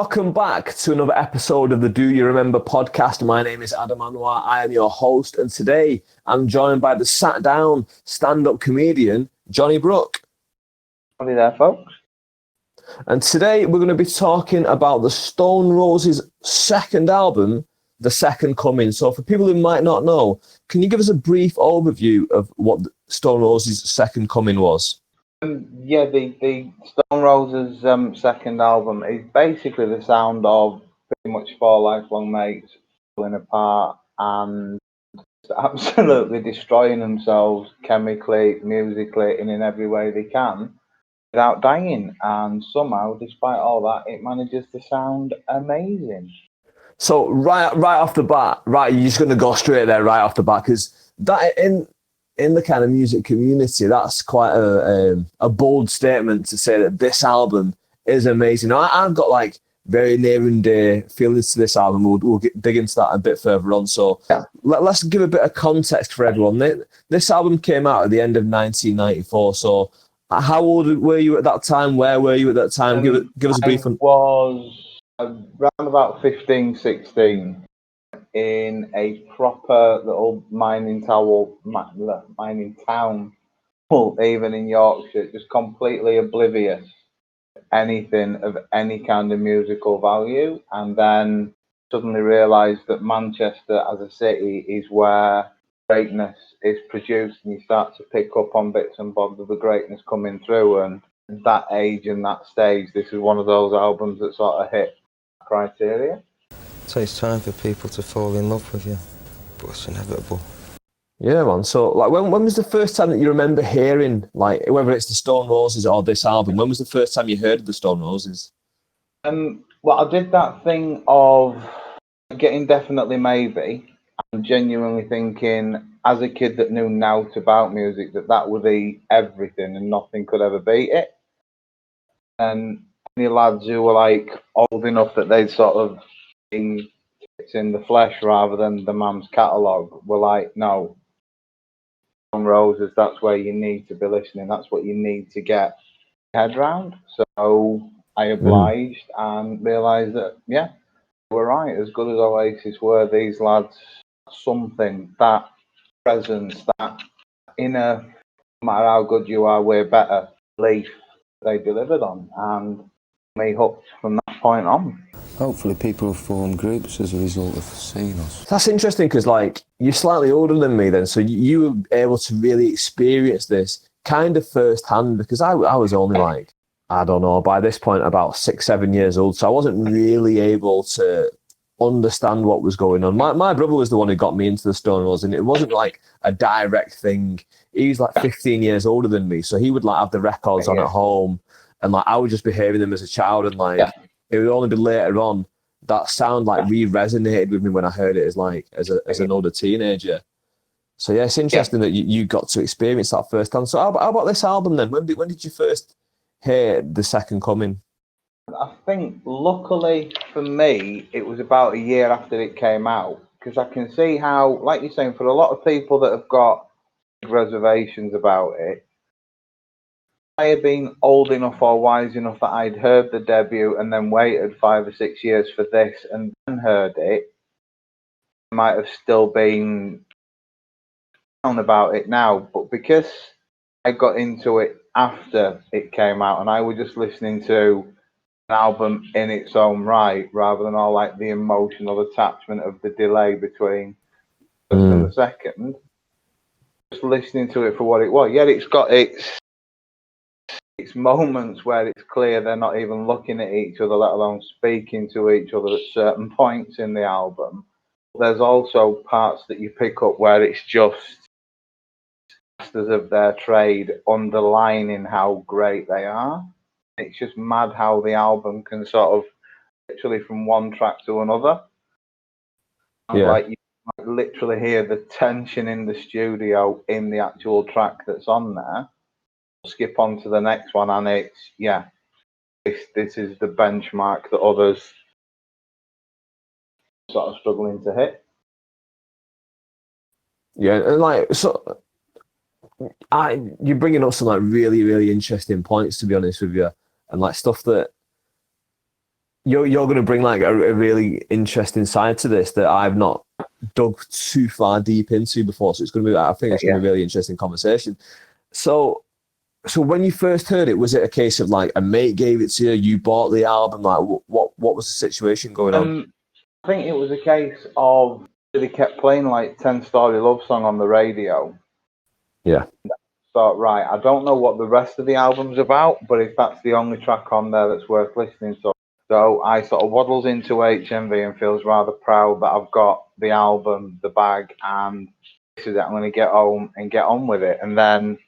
Welcome back to another episode of the Do You Remember podcast. My name is Adam Anwar. I am your host, and today I'm joined by the sat-down stand-up comedian, Jonny Brook. Howdy there, folks. And today we're going to be talking about the Stone Roses' second album, The Second Coming. So for people who might not know, can you give us a brief overview of what Stone Roses' Second Coming was? The Stone Roses' second album is basically the sound of pretty much four lifelong mates falling apart and absolutely destroying themselves chemically, musically, and in every way they can without dying. And somehow, despite all that, it manages to sound amazing. So right off the bat, you're just going to go straight there right off the bat, because that in the kind of music community, that's quite a bold statement to say that this album is amazing. Now, I've got like very near and dear feelings to this album. We'll dig into that a bit further on. So let's give a bit of context for everyone. This album came out at the end of 1994. So how old were you at that time? Where were you at that time? Give us a brief. I was around about 15, 16. In a proper little mining town, even in Yorkshire, just completely oblivious to anything of any kind of musical value, and then suddenly realised that Manchester as a city is where greatness is produced, and you start to pick up on bits and bobs of the greatness coming through. And at that age and that stage, this is one of those albums that sort of hit criteria. It takes time for people to fall in love with you, but it's inevitable. Yeah, man. So, like, when was the first time that you remember hearing, like, whether it's the Stone Roses or this album? When was the first time you heard of the Stone Roses? Well, I did that thing of getting Definitely Maybe and genuinely thinking, as a kid that knew naught about music, that would be everything and nothing could ever beat it. And any lads who were like old enough that they'd sort of been in the flesh rather than the mum's catalogue were like, no, Stone Roses, that's where you need to be listening. That's what you need to get your head round. So I obliged and realised that, yeah, they were right. As good as Oasis were, these lads, something, that presence, that inner, no matter how good you are, we're better belief they delivered on. And me hooked from that point on. Hopefully people will form groups as a result of seeing us. That's interesting, because like you're slightly older than me then, so you were able to really experience this kind of firsthand, because I was only like, I don't know, by this point about 6-7 years old, so I wasn't really able to understand what was going on. My brother was the one who got me into the Stone Roses, and it wasn't like a direct thing. He was like 15 years older than me, so he would like have the records on at home, and like I would just be hearing them as a child, and like it would only be later on that sound like resonated with me when I heard it as an older teenager. So yeah, it's interesting that you got to experience that firsthand. So how about this album then? When did you first hear The Second Coming? I think luckily for me, it was about a year after it came out, because I can see how, like you're saying, for a lot of people that have got reservations about it, I had been old enough or wise enough that I'd heard the debut and then waited 5 or 6 years for this and then heard it. I might have still been down about it now, but because I got into it after it came out and I was just listening to an album in its own right, rather than all like the emotional attachment of the delay between the first and the second, just listening to it for what it was. Yeah, it's got its moments where it's clear they're not even looking at each other, let alone speaking to each other at certain points in the album. There's also parts that you pick up where it's just masters of their trade underlining how great they are. It's just mad how the album can sort of literally from one track to another. Like you might literally hear the tension in the studio in the actual track that's on there. Skip on to the next one, and it's this is the benchmark that others sort of struggling to hit. Yeah, and like so, you're bringing up some like really, really interesting points, to be honest with you, and like stuff that you're going to bring like a really interesting side to this that I've not dug too far deep into before. So it's going to be, I think it's going to be a really interesting conversation. So when you first heard it, was it a case of like a mate gave it to you, you bought the album? Like what was the situation going on? I think it was a case of they kept playing like 10 Story Love Song on the radio. Yeah. Thought, right, I don't know what the rest of the album's about, but if that's the only track on there that's worth listening to. So I sort of waddles into HMV and feels rather proud that I've got the album, the bag, and this is it. I'm going to get home and get on with it. And then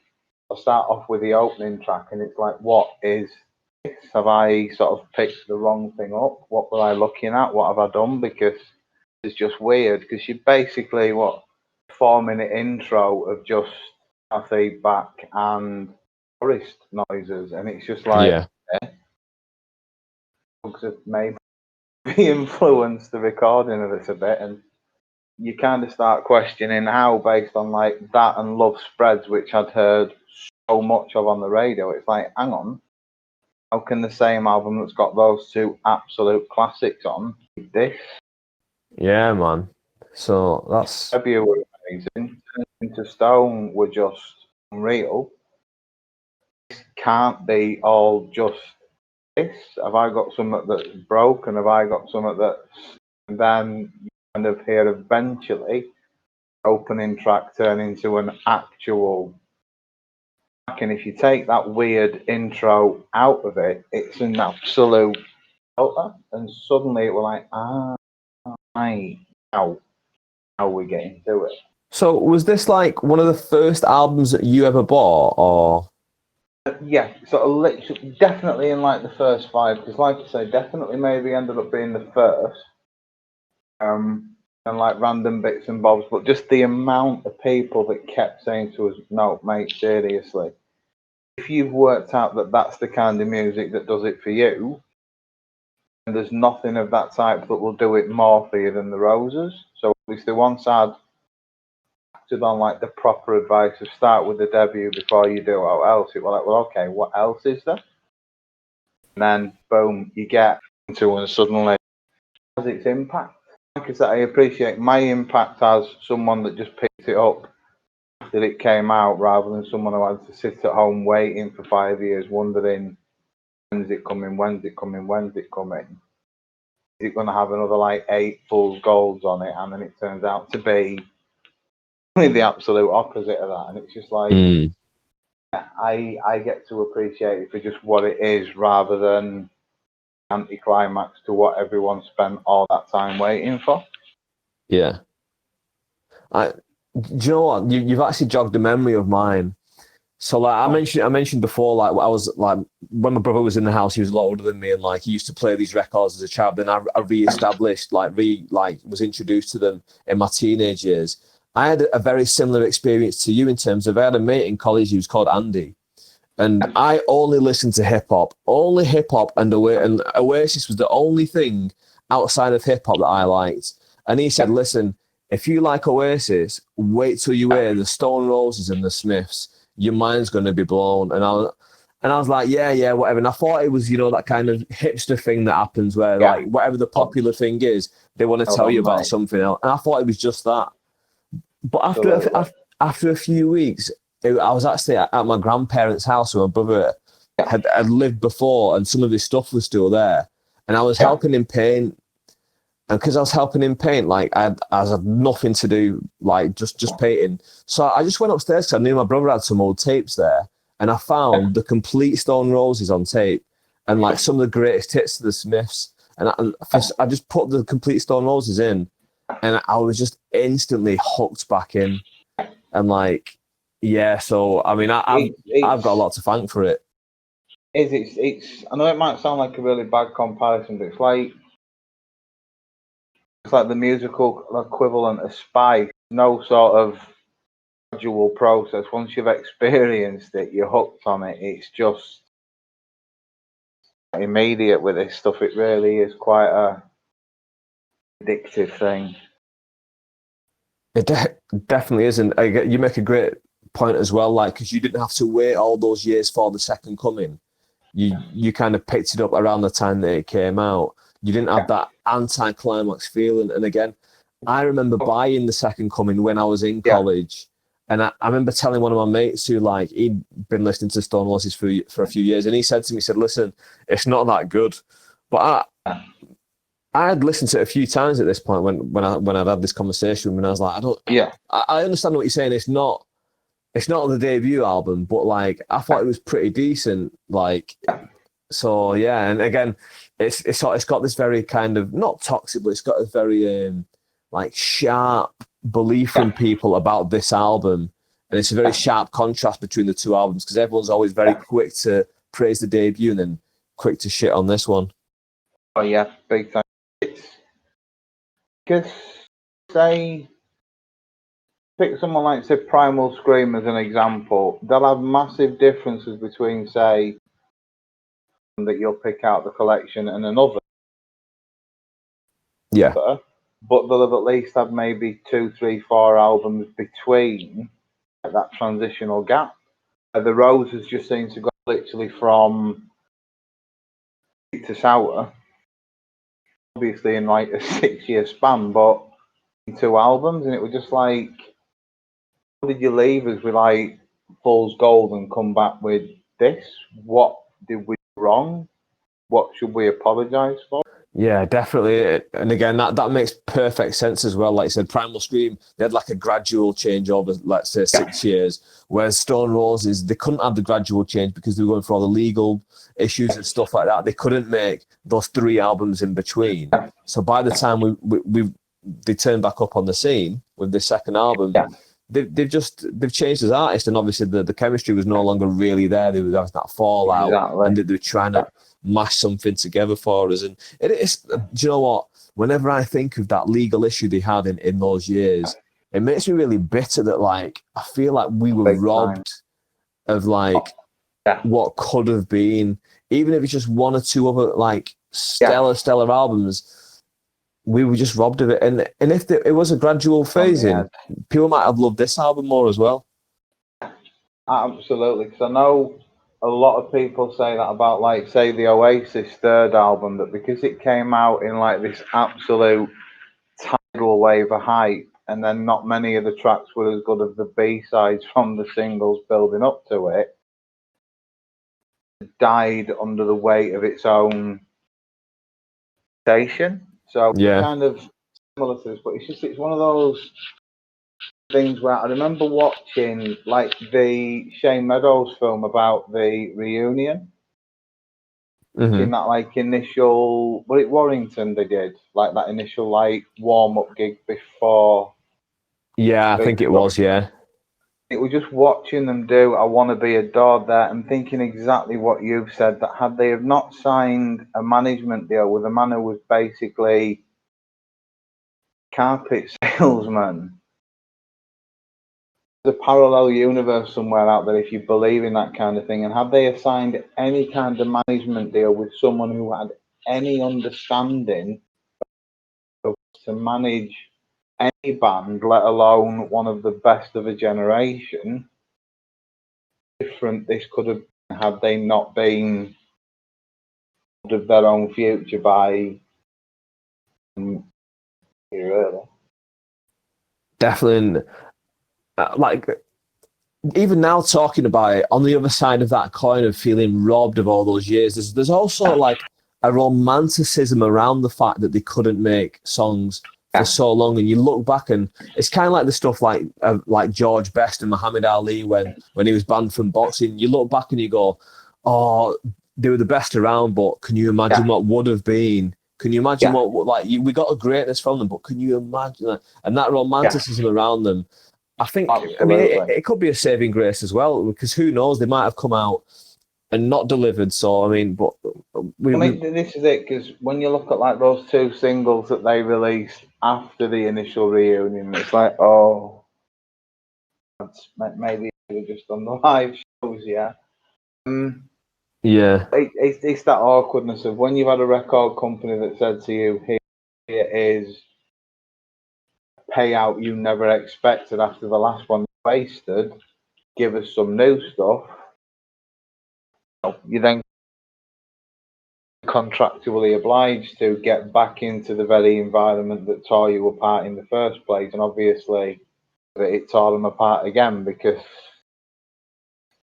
I'll start off with the opening track, and it's like, what is this? Have I sort of picked the wrong thing up? What were I looking at? What have I done? Because it's just weird, because you basically, 4-minute intro of just feedback and forest noises, and it's just like, Yeah. have maybe influenced the recording of this a bit, and you kind of start questioning how, based on like that and Love Spreads, which I'd heard so much of on the radio, it's like, hang on, how can the same album that's got those two absolute classics on this? Yeah, man. So that's Debut were amazing. Into Stone were just unreal. This can't be all just this. Have I got something that's broken? Have I got something that's... And then you kind of hear eventually opening track turn into an actual track. And if you take that weird intro out of it, it's an absolute filter. And suddenly it was like, right, now we get into it. so. Was this like one of the first albums that you ever bought, or? Yeah, sort of literally, definitely in like the first 5, because like I say, definitely maybe ended up being the first. And like random bits and bobs, but just the amount of people that kept saying to us, no, mate, seriously, if you've worked out that that's the kind of music that does it for you, and there's nothing of that type that will do it more for you than the Roses. So at least once I'd acted on like the proper advice of start with the debut before you do what else, it was like, well, okay, what else is there? And then boom, you get into, and suddenly has its impact. Like I said, I appreciate my impact as someone that just picked it up after it came out, rather than someone who had to sit at home waiting for 5 years, wondering, when's it coming, when's it coming, when's it coming? Is it going to have another like 8 Fool's Golds on it? And then it turns out to be the absolute opposite of that. And it's just like, I get to appreciate it for just what it is, rather than anticlimax to what everyone spent all that time waiting for. Yeah. Do you know what? You've actually jogged a memory of mine. So like I mentioned before, like I was like, when my brother was in the house, he was a lot older than me, and like he used to play these records as a child. Then I re-established, was introduced to them in my teenage years. I had a very similar experience to you in terms of, I had a mate in college who was called Andy, and I only listened to hip hop, and Oasis was the only thing outside of hip hop that I liked. And he said, listen, if you like Oasis, wait till you hear the Stone Roses and the Smiths. Your mind's going to be blown. And I was like, yeah, whatever. And I thought it was, that kind of hipster thing that happens where like whatever the popular thing is, they want to tell you about something else. And I thought it was just that. But after a few weeks, I was actually at my grandparents' house where my brother had lived before, and some of his stuff was still there. And I was helping him paint. And because I was helping him paint, like I had nothing to do, like just painting. So I just went upstairs because I knew my brother had some old tapes there, and I found the complete Stone Roses on tape, and like some of the greatest hits of the Smiths. And I just put the complete Stone Roses in, and I was just instantly hooked back in. And like, yeah, so I mean, I've got a lot to thank for it. It's I know it might sound like a really bad comparison, but it's like the musical equivalent of Spice. No sort of gradual process. Once you've experienced it, you're hooked on it. It's just immediate with this stuff. It really is quite a addictive thing. It definitely isn't. You make a great point as well, like, because you didn't have to wait all those years for the second coming. You kind of picked it up around the time that it came out. You didn't have that anti-climax feeling. And again, I remember buying The Second Coming when I was in college. And I remember telling one of my mates who, like, he'd been listening to Stone Roses for a few years, and he said to me, he said, listen, it's not that good. But I had listened to it a few times at this point when I'd had this conversation with him, and I was like, I understand what you're saying. It's not the debut album, but like I thought it was pretty decent. Like, so yeah, and again, it's got this very kind of not toxic, but it's got a very like sharp belief from people about this album, and it's a very sharp contrast between the two albums because everyone's always very quick to praise the debut and then quick to shit on this one. Oh yeah, big time. It's because say pick someone like say Primal Scream as an example. They'll have massive differences between say that you'll pick out the collection and another. Yeah. But they'll have at least had maybe 2, 3, 4 albums between that transitional gap. The Roses just seem to go literally from sweet to sour, obviously in like a 6-year span, but in 2 albums, and it was just like, how did you leave us with like Fool's Gold and come back with this? What did we do wrong? What should we apologise for? Yeah, definitely. And again, that makes perfect sense as well. Like I said, Primal Scream, they had like a gradual change over, let's say, 6 years. Whereas Stone Roses, they couldn't have the gradual change because they were going for all the legal issues and stuff like that. They couldn't make those 3 albums in between. So by the time they turned back up on the scene with this second album, they've changed as artists, and obviously the chemistry was no longer really there. There was that fallout, and they were trying to mash something together for us. And it is, do you know what? Whenever I think of that legal issue they had in those years, it makes me really bitter that like I feel like we were robbed of like what could have been, even if it's just 1 or 2 other like stellar albums. We were just robbed of it, and if it was a gradual phasing, people might have loved this album more as well. Absolutely, because I know a lot of people say that about, like, say, the Oasis third album, that because it came out in like this absolute tidal wave of hype, and then not many of the tracks were as good as the B-sides from the singles building up to it, died under the weight of its own station. So kind of similar to this, but it's one of those things where I remember watching like the Shane Meadows film about the reunion. In that like initial, was it Warrington they did? Like that initial like warm-up gig before. Yeah, I think it was, yeah. It was just watching them do I Want to Be Adored there and thinking exactly what you've said, that had they have not signed a management deal with a man who was basically carpet salesman, there's a parallel universe somewhere out there if you believe in that kind of thing. And had they assigned any kind of management deal with someone who had any understanding of to manage any band, let alone one of the best of a generation, different this could have been had they not been of their own future by really. Definitely, like even now talking about it, on the other side of that coin of feeling robbed of all those years, there's also like a romanticism around the fact that they couldn't make songs for so long. And you look back, and it's kind of like the stuff like George Best and Muhammad Ali when he was banned from boxing. You look back and you go, oh, they were the best around, but can you imagine what would have been? Can you imagine what like we got a greatness from them, but can you imagine that? And that romanticism around them, I think, absolutely. I mean, it could be a saving grace as well, because who knows, they might have come out and not delivered. So, I mean, but this is it, because when you look at like those 2 singles that they released after the initial reunion, it's like, oh, maybe they were just on the live shows, It's that awkwardness of when you've had a record company that said to you, here is payout you never expected after the last one wasted, give us some new stuff. You then contractually obliged to get back into the very environment that tore you apart in the first place, and obviously it tore them apart again because,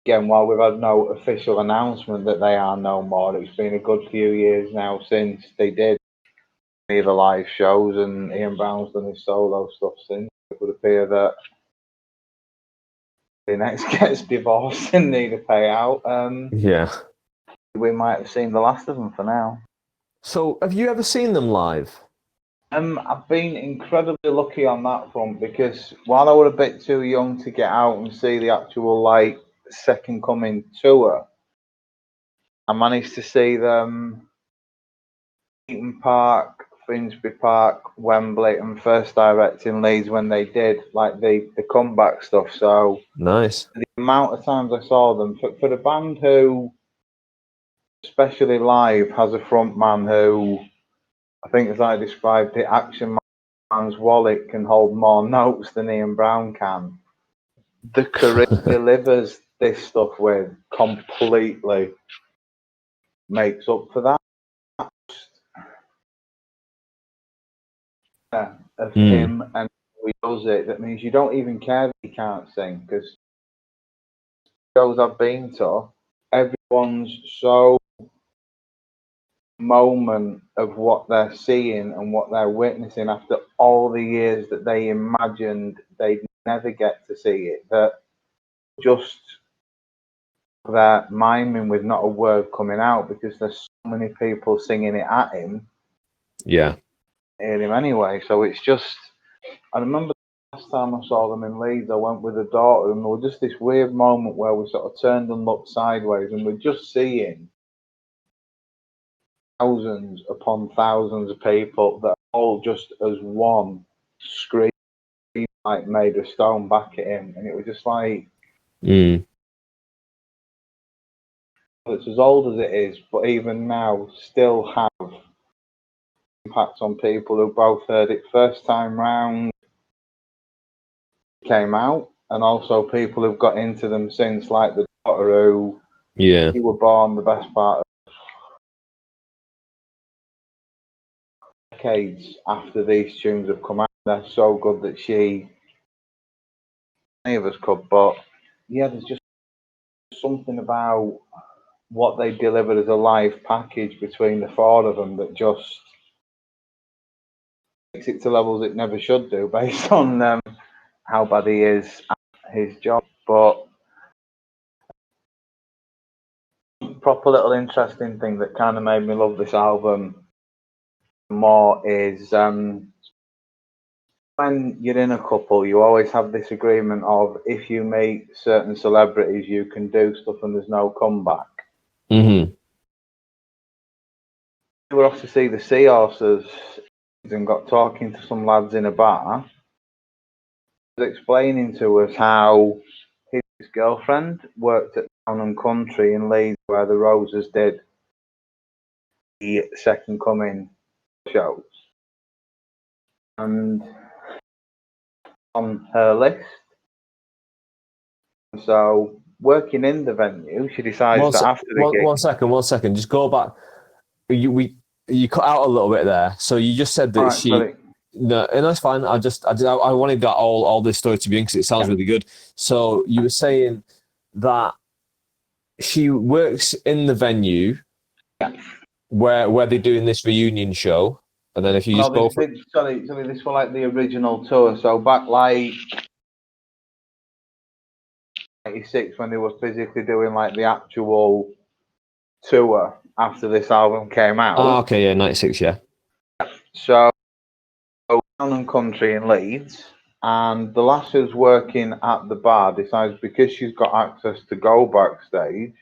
again, while we've had no official announcement that they are no more, it's been a good few years now since they did any of the live shows, and Ian Brown's done his solo stuff since. It would appear that the next gets divorced and need a payout. Yeah. We might have seen the last of them for now. So, have you ever seen them live? I've been incredibly lucky on that front because while I was a bit too young to get out and see the actual Second Coming tour, I managed to see them Eaton Park, Finsbury Park, Wembley, and First Direct in Leeds when they did the comeback stuff. So Nice. the amount of times I saw them for the band who, especially live, has a front man who, I think as I described it, Action Man's wallet can hold more notes than Ian Brown can. The career delivers this stuff with completely makes up for that. Of him and how he does it. That means you don't even care that he can't sing, because shows I've been to, everyone's so moment of what they're seeing and what they're witnessing after all the years that they imagined they'd never get to see it, that just they're miming with not a word coming out because there's so many people singing it at him. Yeah. Hear him anyway. So it's just, I remember the last time I saw them in Leeds, I went with a daughter, and there was just this weird moment where we sort of turned and looked sideways, and we're just seeing thousands upon thousands of people that are all just as one scream like made of stone back at him, and it was just like it's as old as it is, but even now still have impact on people who both heard it first time round, came out, and also people who've got into them since, like the daughter who you were born the best part of decades after these tunes have come out. They're so good that any of us could, but yeah, there's just something about what they delivered as a live package between the four of them that just takes it to levels it never should do based on how bad he is at his job. But proper little interesting thing that kind of made me love this album more is when you're in a couple, you always have this agreement of if you meet certain celebrities, you can do stuff and there's no comeback. We were off to see the Seahorses and got talking to some lads in a bar. He was explaining to us how his girlfriend worked at Town and Country in Leeds, where the Roses did the Second Coming shows, and on her list. So working in the venue, she decides that after the gig. One second. Just go back. You cut out a little bit there. So you just said that she. Sorry. No, and that's fine. I wanted that all this story to be in because it sounds really good. So you were saying that she works in the venue where they're doing this reunion show, and then if you just go for sorry, this was like the original tour. So back like 96 when they were physically doing like the actual tour after this album came out. Oh, okay, yeah, 96, yeah. So Town and Country in Leeds, and the lass who's working at the bar decides because she's got access to go backstage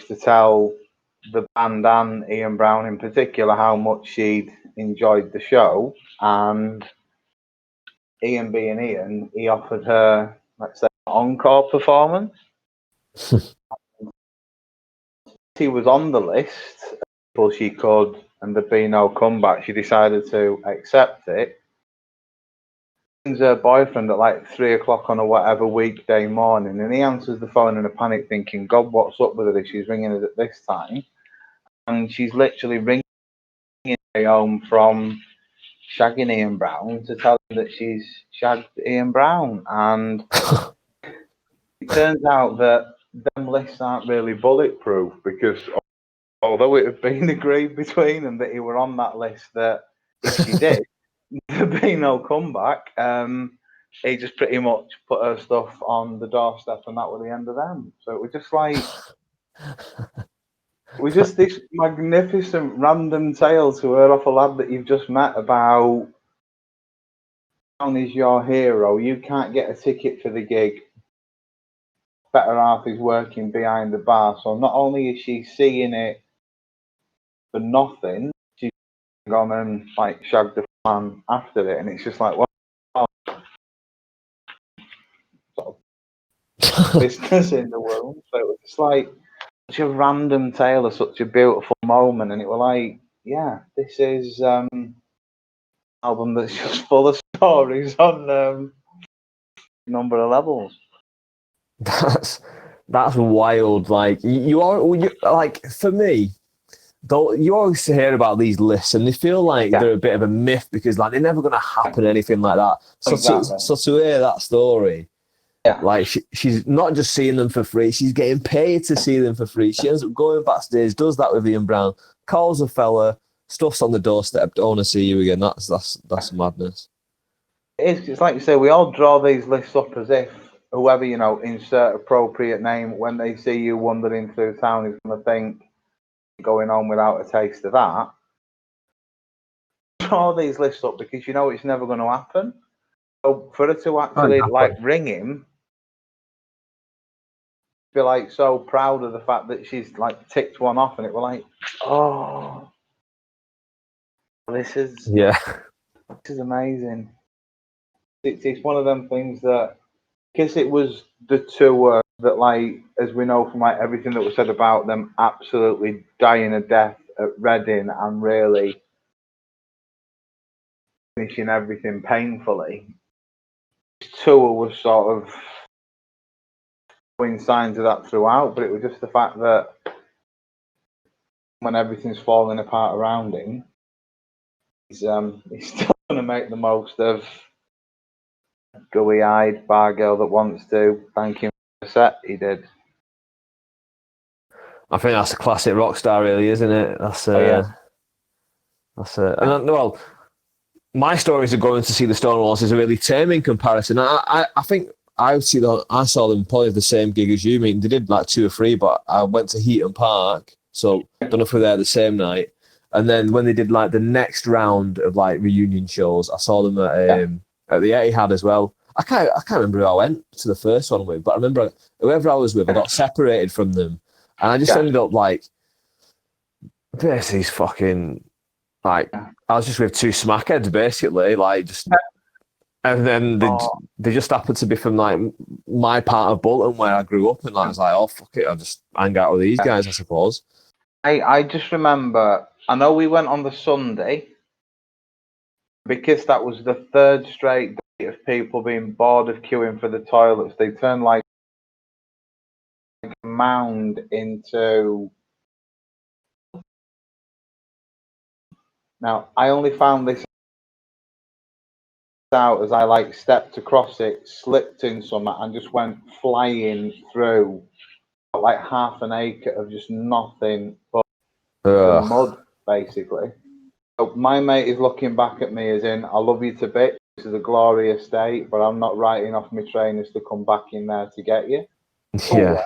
to tell the band and Ian Brown in particular how much she'd enjoyed the show, and Ian being Ian, he offered her, let's say, an encore performance. He was on the list, people she could, and there'd be no comeback. She decided to accept it. Her boyfriend at like 3 o'clock on a whatever weekday morning, and he answers the phone in a panic, thinking, "God, what's up with her? She's ringing us at this time." and she's literally ringing home from shagging Ian Brown to tell him that she's shagged Ian Brown. And it turns out that them lists aren't really bulletproof, because although it had been agreed between them that he were on that list, that if she did, there'd be no comeback. He just pretty much put her stuff on the doorstep, and that was the end of them. So it was just like, it was just this magnificent random tale to hear off a lad that you've just met about, Brown is your hero, you can't get a ticket for the gig, better half is working behind the bar. So not only is she seeing it for nothing, she's gone and like shagged the fan after it, and it's just like, well, sort of business in the world. So it was just like such a random tale of such a beautiful moment, and it was like, yeah, this is album that's just full of stories on number of levels. That's wild. Like you are, like for me, though, you always hear about these lists, and they feel like they're a bit of a myth because like they're never going to happen, anything like that. So to hear that story, like she's not just seeing them for free; she's getting paid to see them for free. She ends up going backstage, does that with Ian Brown, calls a fella, stuff's on the doorstep. Don't want to see you again. That's madness. It's like you say, we all draw these lists up as if whoever, insert appropriate name, when they see you wandering through town, is going to think going on without a taste of that. Draw these lists up because it's never going to happen. So for her to actually ring him, be like so proud of the fact that she's like ticked one off, and it was like, oh, this is amazing. It's one of them things that, because it was the tour that, like, as we know from like everything that was said about them, absolutely dying a death at Reading and really finishing everything painfully. This tour was sort of showing signs of that throughout, but it was just the fact that when everything's falling apart around him, he's still going to make the most of gooey-eyed bar girl that wants to thank him for the set he did. I think that's a classic rock star, really, isn't it? That's That's it. And well, my stories of going to see the Stonewalls is a really tame in comparison. I think I saw them probably the same gig as you. I mean, they did like 2 or 3, but I went to Heaton Park, so I don't know if we were there the same night. And then when they did like the next round of like reunion shows, I saw them at the Etihad as well. I can't remember who I went to the first one with, but I remember whoever I was with, I got separated from them, and I just ended up like, this is fucking like, I was just with 2 smackheads basically, like just. And then they just happened to be from like my part of Bolton where I grew up, and like, I was like, oh fuck it, I'll just hang out with these guys, I suppose. I just remember, I know we went on the Sunday because that was the 3rd straight day of people being bored of queuing for the toilets. They turned like a mound into. Now I only found this out as I like stepped across it, slipped in some, and just went flying through like half an acre of just nothing but mud, basically. So my mate is looking back at me as in, I love you to bits. This is a glorious day, but I'm not writing off my trainers to come back in there to get you. Yeah.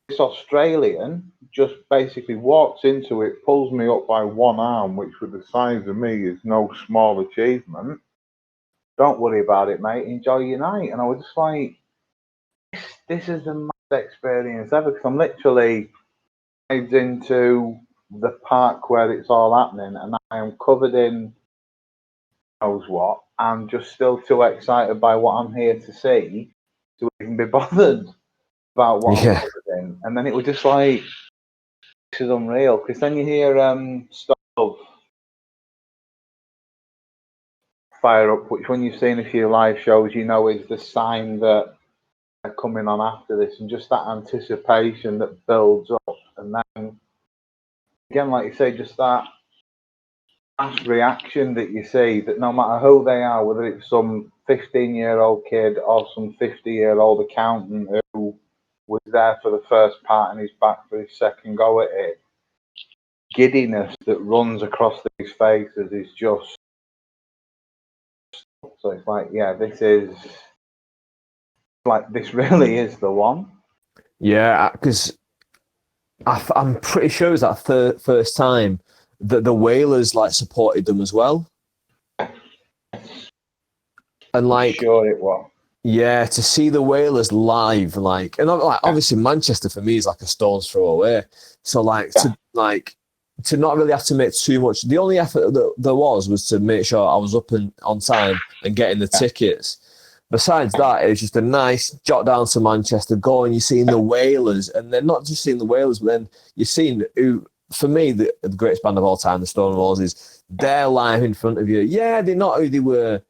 This Australian just basically walks into it, pulls me up by one arm, which with the size of me is no small achievement. Don't worry about it, mate. Enjoy your night. And I was just like, this is the most experience ever, because I'm literally into the park where it's all happening, and I am covered in knows what. I'm just still too excited by what I'm here to see to even be bothered about what I'm covered in. And then it was just like, this is unreal, because then you hear stuff fire up, which when you've seen a few live shows, is the sign that they're coming on after this, and just that anticipation that builds up, and then again, like you say, just that mass reaction that you see, that no matter who they are, whether it's some 15-year-old kid or some 50-year-old accountant who was there for the first part and he's back for his second go at it, giddiness that runs across these faces is just, so it's like, yeah, this really is the one. Yeah, because I'm pretty sure it was that first time that the Whalers like supported them as well, and like, Sure it was. yeah, to see the Whalers live, like, and like obviously Manchester for me is like a stone's throw away. So to not really have to make too much. The only effort that there was to make sure I was up and on time and getting the tickets. Besides that, it's just a nice jot down to Manchester, go and you're seeing the Whalers, and they're not just seeing the Whalers, but then you're seeing who, for me, the greatest band of all time, the Stone Roses. They're live in front of you. Yeah, they're not who they were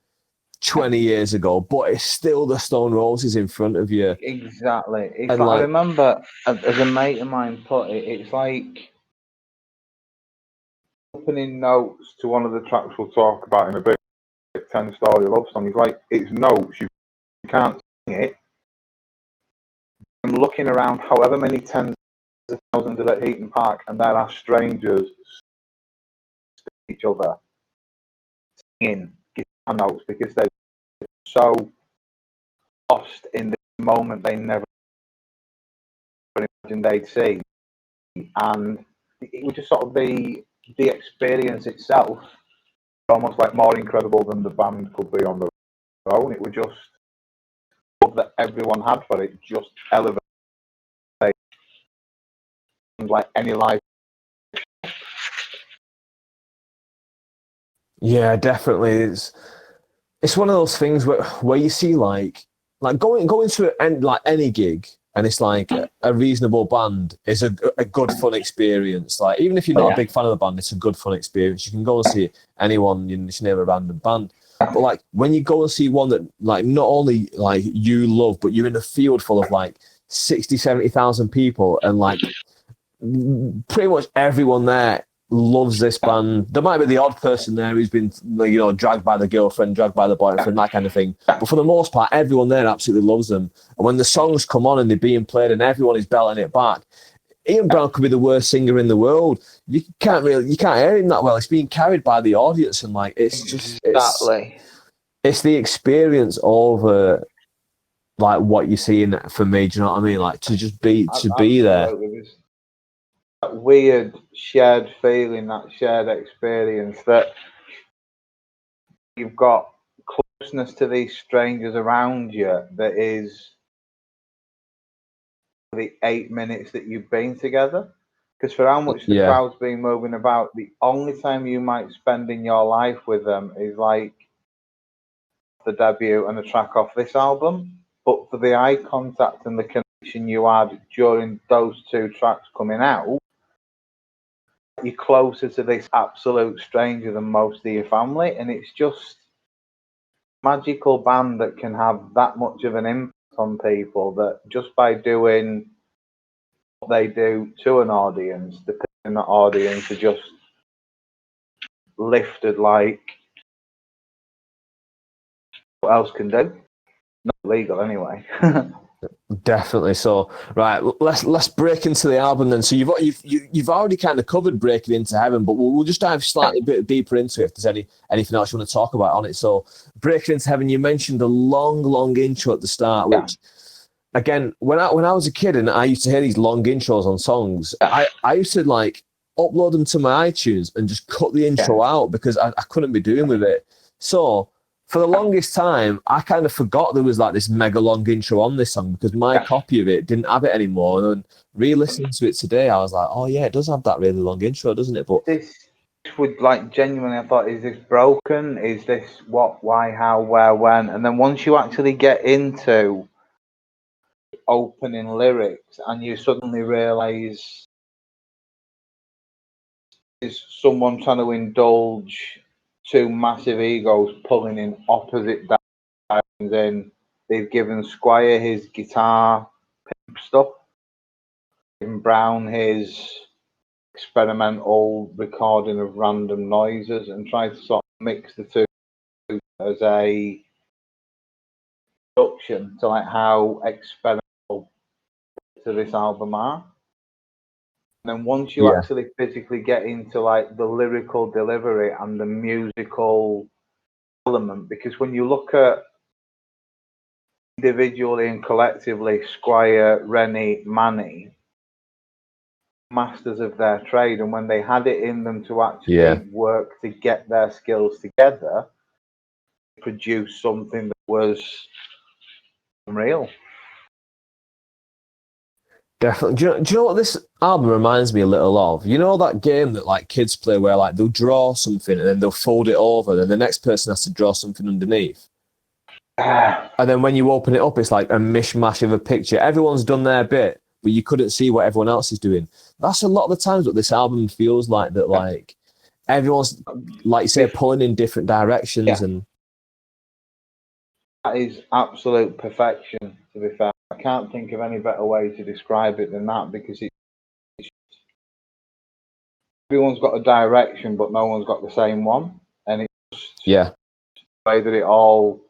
20 years ago, but it's still the Stone Roses in front of you. Exactly. It's And like, I remember, as a mate of mine put it, it's like opening notes to one of the tracks we'll talk about in a bit, 10 Story Love Song. It's like, it's notes, you can't sing it. I'm looking around however many tens of thousands are at Eaton Park, and there are strangers each other singing guitar notes because they're so lost in the moment they never imagined they'd see. And it was just sort of the experience itself, almost like more incredible than the band could be on their own. It was just love that everyone had for it, just elevated like any live. yeah, definitely. It's one of those things where you see like going to like any gig, and it's like a reasonable band is a good fun experience. Like even if you're not a big fan of the band, it's a good fun experience. You can go and see anyone, you just name a random band. But like when you go and see one that like not only like you love, but you're in a field full of like 60, 70,000 people, and like pretty much everyone there loves this band. There might be the odd person there who's been, dragged by the girlfriend, dragged by the boyfriend, that kind of thing. But for the most part, everyone there absolutely loves them. And when the songs come on and they're being played and everyone is belting it back, Ian Brown could be the worst singer in the world. You can't hear him that well. It's being carried by the audience, and like it's just it's the experience over like what you're seeing for me. Do you know what I mean? Like to just be there. That weird shared feeling, that shared experience that you've got closeness to these strangers around you that is the 8 minutes that you've been together. Because for how much the crowd's been moving about, the only time you might spend in your life with them is like the debut and a track off this album. But for the eye contact and the connection you had during those two tracks coming out, you're closer to this absolute stranger than most of your family, and it's just a magical band that can have that much of an impact on people, that just by doing what they do to an audience, the people in the audience are just lifted like what else can do? Not legal anyway. Definitely. So, right, let's break into the album then. So you've already kind of covered Breaking Into Heaven, but we'll just dive slightly bit deeper into it if there's anything else you want to talk about on it. So, Breaking Into Heaven, you mentioned the long intro at the start, which again, when I was a kid and I used to hear these long intros on songs, I used to like upload them to my iTunes and just cut the intro out because I couldn't be doing with it. So for the longest time, I kind of forgot there was like this mega long intro on this song because my copy of it didn't have it anymore. And then re-listening to it today, I was like, oh yeah, it does have that really long intro, doesn't it? But this would like genuinely, I thought, is this broken? Is this what, why, how, where, when? And then once you actually get into opening lyrics and you suddenly realise is someone trying to indulge two massive egos pulling in opposite directions in. They've given Squire his guitar stuff, given Brown his experimental recording of random noises and tried to sort of mix the two as a introduction to like how experimental to this album are. And then once you Yeah. actually physically get into like the lyrical delivery and the musical element, because when you look at individually and collectively Squire, Rennie, Manny, masters of their trade, and when they had it in them to actually work to get their skills together, produce something that was unreal. Definitely. Do you know what this album reminds me a little of? You know that game that like kids play where like they'll draw something and then they'll fold it over, and then the next person has to draw something underneath. And then when you open it up, it's like a mishmash of a picture. Everyone's done their bit, but you couldn't see what everyone else is doing. That's a lot of the times what this album feels like, that like everyone's, like you say, pulling in different directions. And that is absolute perfection, to be fair. I can't think of any better way to describe it than that, because everyone's got a direction, but no one's got the same one. And it's just yeah, the way that it all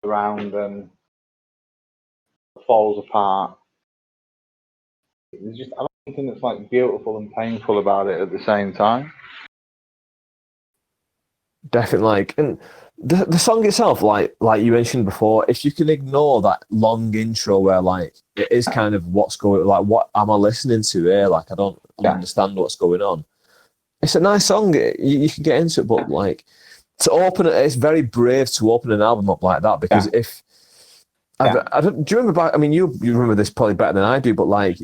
around and falls apart. There's just, I don't think that's like beautiful and painful about it at the same time. definitely. Like, and the song itself, like you mentioned before, if you can ignore that long intro where like it is kind of what's going, like what am I listening to here? Like I don't understand what's going on. It's a nice song. You can get into it, but like to open it, it's very brave to open an album up like that, because if I don't, do you remember? I mean, you remember this probably better than I do, but like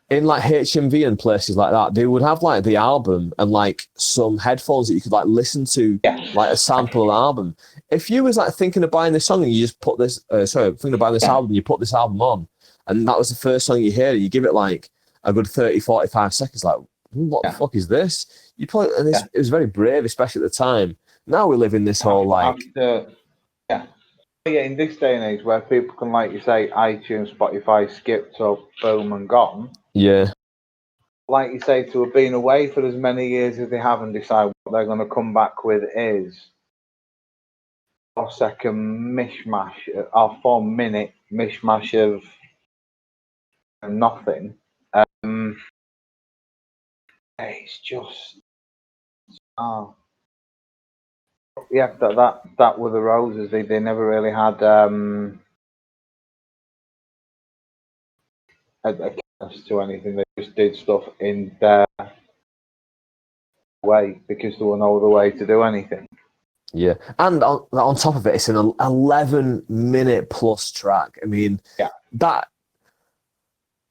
in like HMV and places like that, they would have like the album and like some headphones that you could like listen to, like a sample of the album. If you was like thinking of buying this song and you just put this, thinking of buying this album, you put this album on, and that was the first song you hear, you give it like a good 30, 45 seconds, like, what the fuck is this? You probably, and it was very brave, especially at the time. Now we live in this whole like, in this day and age where people can, like you say, iTunes, Spotify, skipped up, boom, and gone. Yeah. Like you say, to have been away for as many years as they have and decide what they're going to come back with is a second mishmash, a 4-minute mishmash of nothing. It's just, that were the Roses. They never really had a to anything. They just did stuff in their way because there was no other way to do anything. Yeah, and on top of it, it's an 11-minute plus track. I mean, that.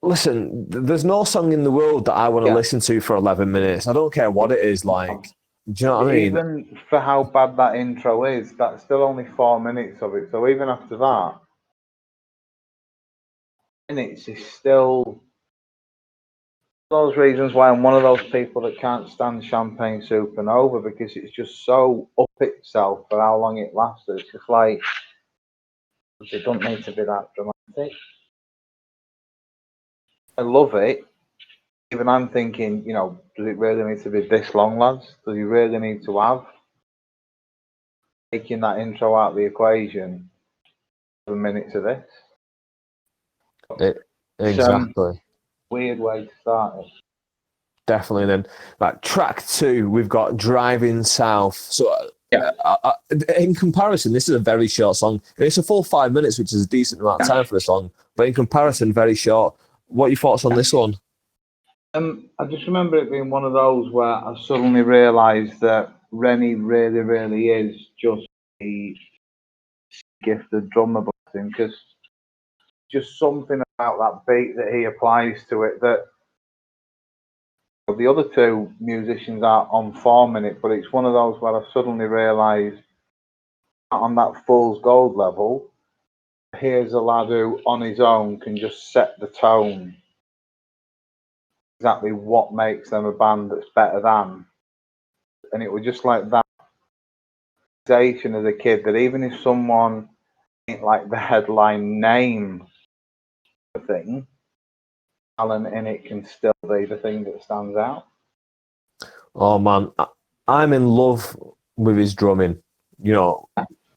Listen, there's no song in the world that I want to listen to for 11 minutes. I don't care what it is. Like, do you know what I mean? Even for how bad that intro is, that's still only 4 minutes of it. So even after that, minutes is still those reasons why I'm one of those people that can't stand Champagne Supernova, because it's just so up itself for how long it lasts. It's just like, it don't need to be that dramatic. I love it. Even I'm thinking, does it really need to be this long, lads? Does he really need to have taking that intro out of the equation 7 minutes of this? Exactly. Weird way to start it. Definitely. And then, like track 2, we've got Driving South. So, in comparison, this is a very short song. It's a full 5 minutes, which is a decent amount of time for a song. But in comparison, very short. What are your thoughts on this one? I just remember it being one of those where I suddenly realised that Rennie really, really is just a gifted drummer, because just something about that beat that he applies to it that the other two musicians are on 4 minutes, but it's one of those where I suddenly realised on that fool's gold level, here's a lad who on his own can just set the tone, exactly what makes them a band that's better than. And it was just like that sensation as a kid that even if someone ain't like the headline name of the thing, talent in it can still be the thing that stands out. Oh man, I'm in love with his drumming. You know,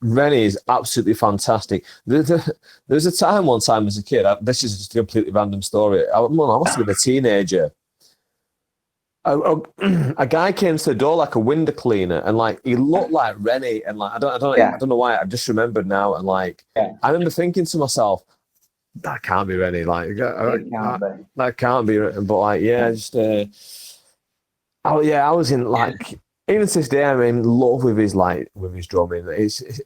Rennie is absolutely fantastic. There's a time one time as a kid. This is just a completely random story. I must have been a teenager. A guy came to the door like a window cleaner, and like he looked like Rennie, and like I don't know why. I just remembered now, and like Yeah. I remember thinking to myself, that can't be Rennie. Like It can't be. that can't be. But like, yeah, just. Oh yeah, I was in like even to this day I'm in love with his drumming.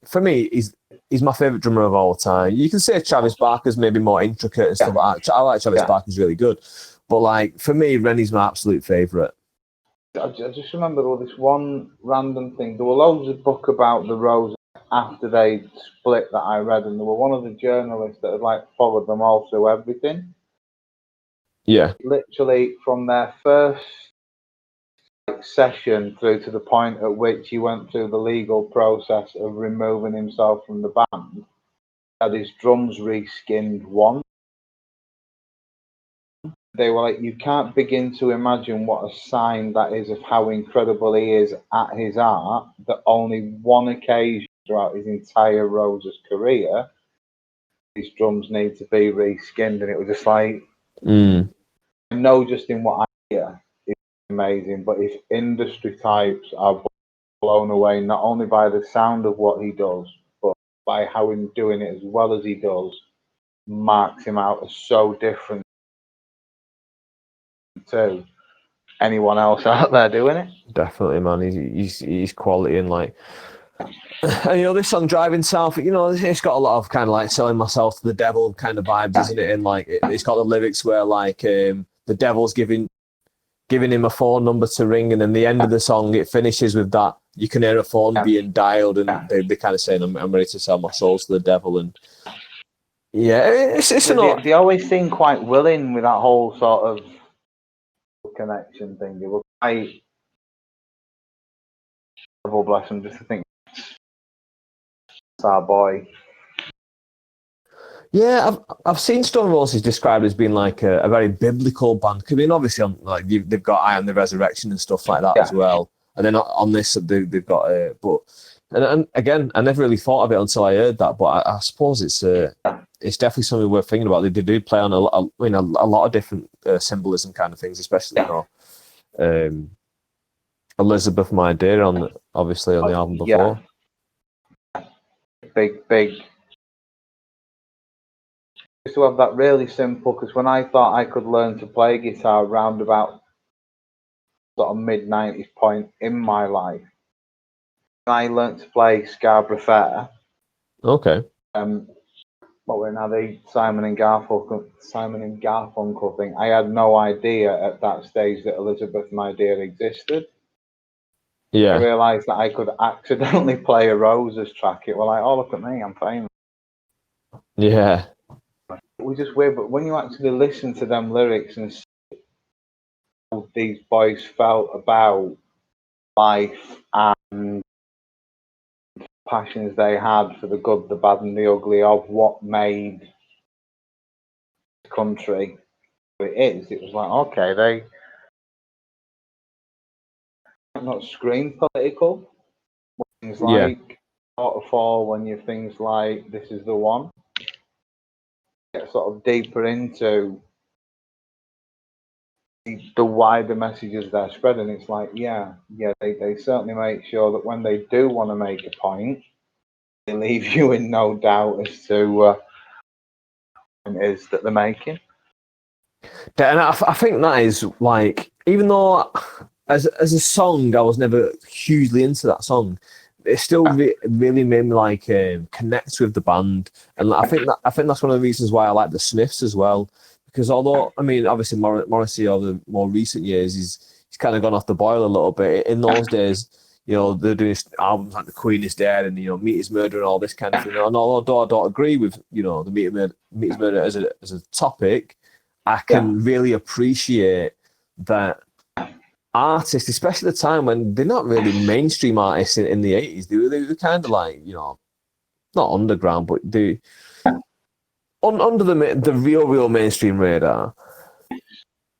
For me, he's my favorite drummer of all time. You can say Travis Barker's maybe more intricate and stuff like that. I like Travis Barker's really good, but like for me, Rennie's my absolute favorite. I just remember there was this one random thing. There were loads of book about the Roses after they split that I read, and there were one of the journalists that had like followed them all through everything. Yeah, Literally from their first session through to the point at which he went through the legal process of removing himself from the band. Had his drums reskinned once. They were like, you can't begin to imagine what a sign that is of how incredible he is at his art, that only one occasion throughout his entire Rose's career, his drums need to be reskinned. And it was just like, I know just in what I hear is amazing, but if industry types are blown away not only by the sound of what he does, but by how him doing it as well as he does, marks him out as so different to anyone else out there doing it. definitely, man. He's quality and like. And, you know, this song "Driving South," you know, it's got a lot of kind of like selling myself to the devil kind of vibes, isn't it? And like, it's got the lyrics where like the devil's giving him a phone number to ring, and then the end of the song it finishes with that you can hear a phone being dialed, and they kind of saying, "I'm ready to sell my soul to the devil." And yeah, it's not. They always seem quite willing with that whole sort of connection thing. They were quite, bless them, just to think it's our boy. Yeah, I've seen Stone Roses described as being like a very biblical band. I mean, obviously, like they've got "I Am the Resurrection" and stuff like that as well. And then on this, they've got but and again, I never really thought of it until I heard that. But I suppose it's definitely something worth thinking about. They do play on a lot of different symbolism kind of things, especially Elizabeth, My Dear, obviously on the album before. Big. I used to have that really simple, because when I thought I could learn to play guitar round about sort of mid-90s point in my life, I learned to play Scarborough Fair. Okay. What were now the Simon and Garfunkel thing. I had no idea at that stage that Elizabeth, My Dear existed. Yeah. I realised that I could accidentally play a Roses track. It was like, oh, look at me, I'm famous. Yeah. It was just weird, but when you actually listen to them lyrics and see how these boys felt about life and passions they had for the good, the bad, and the ugly of what made the country what it is, it was like, okay, they not scream political. Things like Waterfall, when you things like This Is the One, get sort of deeper into the wider messages they're spreading. It's like, they certainly make sure that when they do want to make a point, they leave you in no doubt as to what it is that they're making. And I think that is like, even though as a song I was never hugely into that song, it still really made me like connect with the band, and I think that's one of the reasons why I like the Smiths as well. Because although I mean, obviously Morrissey over the more recent years he's kind of gone off the boil a little bit. In those days, you know, they're doing albums like The Queen Is Dead and, you know, Meat Is Murder and all this kind of thing. And although I don't agree with, you know, the Meat Is Murder as a topic, I can really appreciate that artists, especially the time when they're not really mainstream artists in the 80s. They were kind of like, you know, not underground, but they under the real mainstream radar.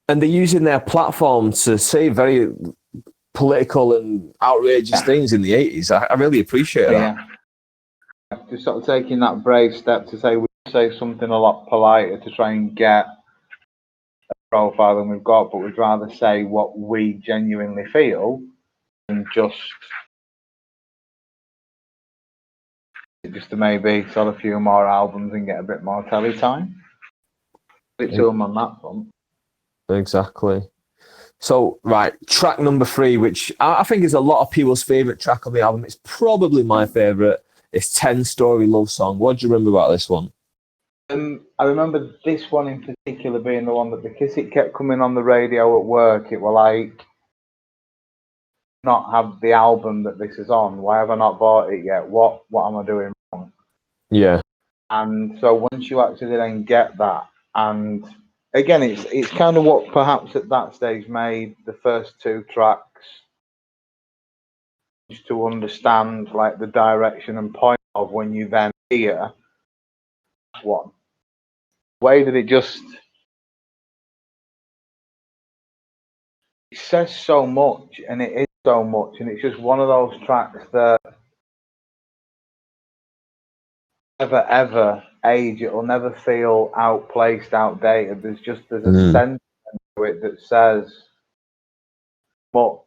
And they're using their platform to say very political and outrageous things in the 80s. I really appreciate that. Yeah. Just sort of taking that brave step to say we say something a lot politer to try and get a profile than we've got, but we'd rather say what we genuinely feel than just to maybe sell a few more albums and get a bit more telly time. Bit to them on that front. Exactly. So, right, track number 3, which I think is a lot of people's favourite track on the album. It's probably my favourite. It's 10 Story Love Song. What do you remember about this one? I remember this one in particular being the one that, because it kept coming on the radio at work, it were like, not have the album that this is on. Why have I not bought it yet? What am I doing wrong? Yeah. And so once you actually then get that, and again, it's kind of what perhaps at that stage made the first 2 tracks just to understand like the direction and point of when you then hear one. The way that it says so much, and it is so much, and it's just one of those tracks that never ever age. It'll never feel outplaced, outdated. There's a sentiment to it that says much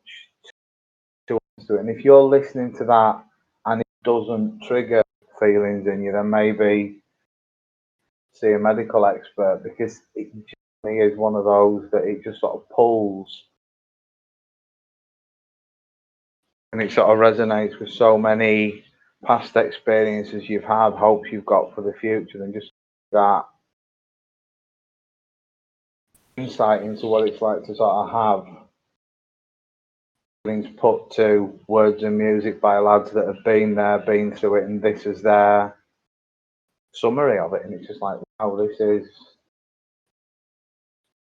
to it. And if you're listening to that and it doesn't trigger feelings in you, then maybe see a medical expert, because it generally is one of those that it just sort of pulls and it sort of resonates with so many past experiences you've had, hopes you've got for the future, and just that insight into what it's like to sort of have things put to words and music by lads that have been there, been through it, and this is their summary of it. And it's just like, wow, this is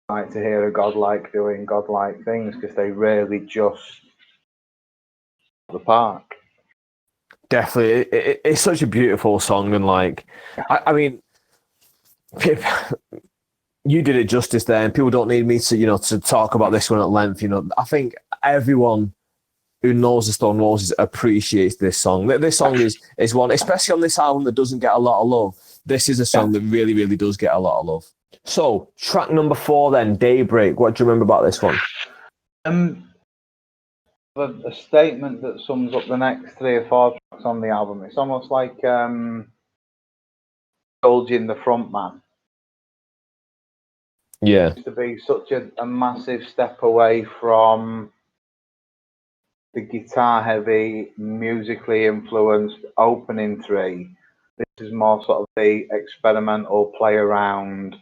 like to hear a godlike doing godlike things, because they really just the park. Definitely. It's such a beautiful song. And like, I mean, you did it justice there, and people don't need me to, to talk about this one at length. I think everyone who knows the Stone Roses appreciates this song. This song is one, especially on this album, that doesn't get a lot of love. This is a song that really, really does get a lot of love. So, track number 4 then, Daybreak. What do you remember about this one? A statement that sums up the next 3 or 4 tracks on the album. It's almost like indulging the front man. Yeah. To be such a massive step away from the guitar heavy, musically influenced opening 3. This is more sort of the experimental play around.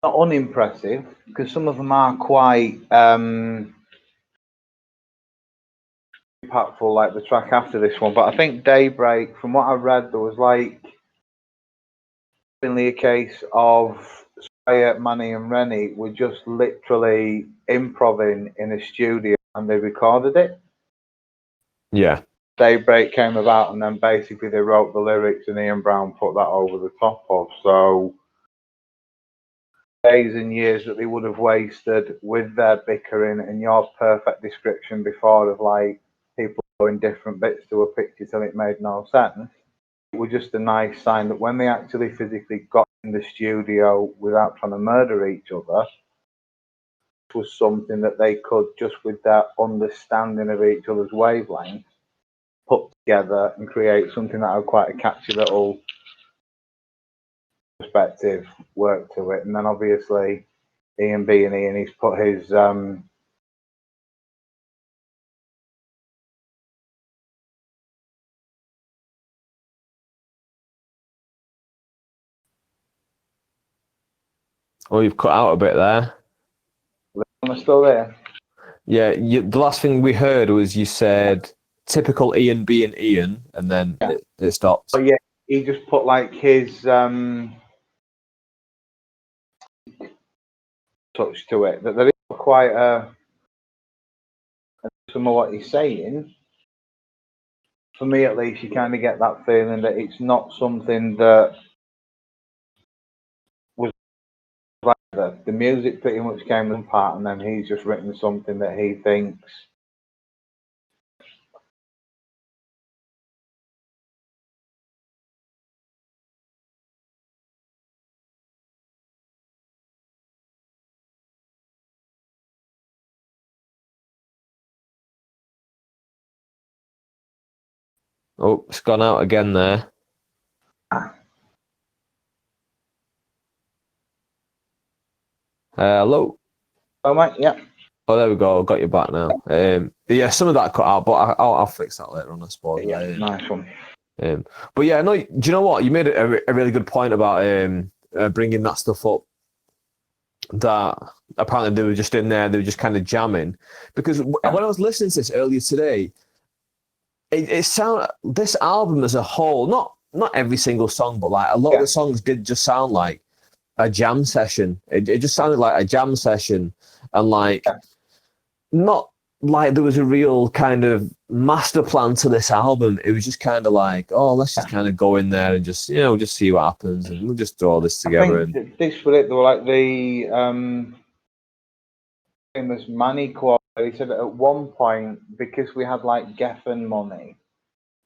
Not unimpressive, because some of them are quite impactful, like the track after this one. But I think Daybreak, from what I read, there was like a case of Sprayer, Manny and Rennie were just literally improvising in a studio and they recorded it. Yeah. Daybreak came about, and then basically they wrote the lyrics and Ian Brown put that over the top of. So days and years that they would have wasted with their bickering, and your perfect description before of like people doing different bits to a picture till it made no sense. It was just a nice sign that when they actually physically got in the studio without trying to murder each other, it was something that they could, just with their understanding of each other's wavelength, put together and create something that had quite a catchy little perspective work to it. And then obviously Ian being Ian, he's put his Oh, you've cut out a bit there. Am I still there? Yeah, the last thing we heard was you said typical Ian being Ian, and then it stopped. Oh yeah, he just put like his touch to it. That there is quite some of what he's saying. For me, at least, you kind of get that feeling that it's not something that was like The music pretty much came in part, and then he's just written something that he thinks. Oh, it's gone out again there. Hello. Oh, mate, yeah. Oh, there we go. Got you back now. Yeah, some of that cut out, but I'll fix that later on, I suppose. Yeah, nice one. But yeah, no. Do you know what? You made a really good point about bringing that stuff up. That apparently they were just in there, they were just kind of jamming. Because when I was listening to this earlier today, it sounded, this album as a whole, not every single song, but like a lot of the songs did just sound like a jam session. It just sounded like a jam session, and like not like there was a real kind of master plan to this album. It was just kind of like, oh, let's just kind of go in there and just just see what happens, and we'll just throw this together. I think this was it. They were like the famous money quote. He said that at one point, because we had like Geffen money,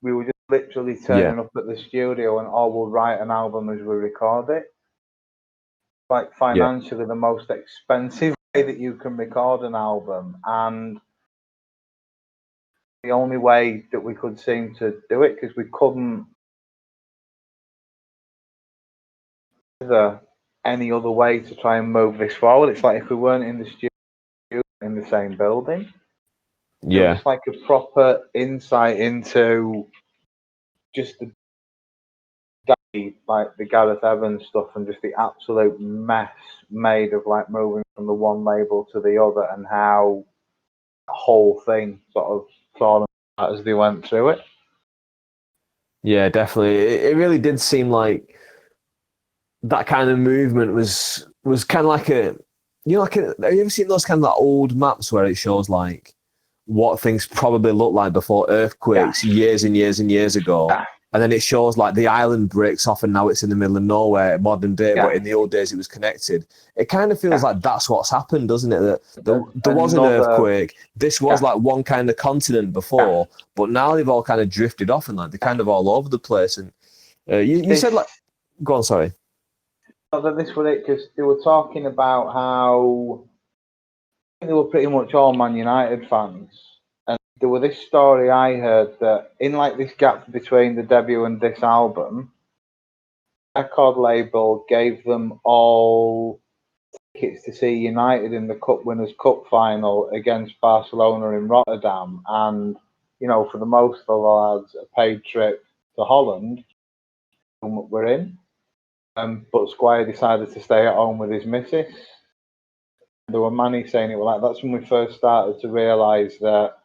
we were just literally turning up at the studio and we'll write an album as we record it. Like financially, the most expensive way that you can record an album, and the only way that we could seem to do it, because we couldn't any other way to try and move this forward. It's like if we weren't in the studio in the same building. Yeah. It's like a proper insight into just the like the Gareth Evans stuff and just the absolute mess made of like moving from the one label to the other, and how the whole thing sort of fallen apart as they went through it. Yeah, definitely. It really did seem like that kind of movement was kind of like a, like have you ever seen those kind of like old maps where it shows like what things probably looked like before earthquakes years and years and years ago? And then it shows like the island breaks off and now it's in the middle of nowhere, modern day, but in the old days it was connected. It kind of feels like that's what's happened, doesn't it? That there was an earthquake. This was like one kind of continent before, but now they've all kind of drifted off and like they're kind of all over the place. And you said like, go on, sorry. This was it, because they were talking about how they were pretty much all Man United fans. And there was this story I heard that in like this gap between the debut and this album, record label gave them all tickets to see United in the Cup Winners' Cup final against Barcelona in Rotterdam, and for the most of the lads, a paid trip to Holland. We're in, but Squire decided to stay at home with his missus. There were many saying it were like that's when we first started to realise that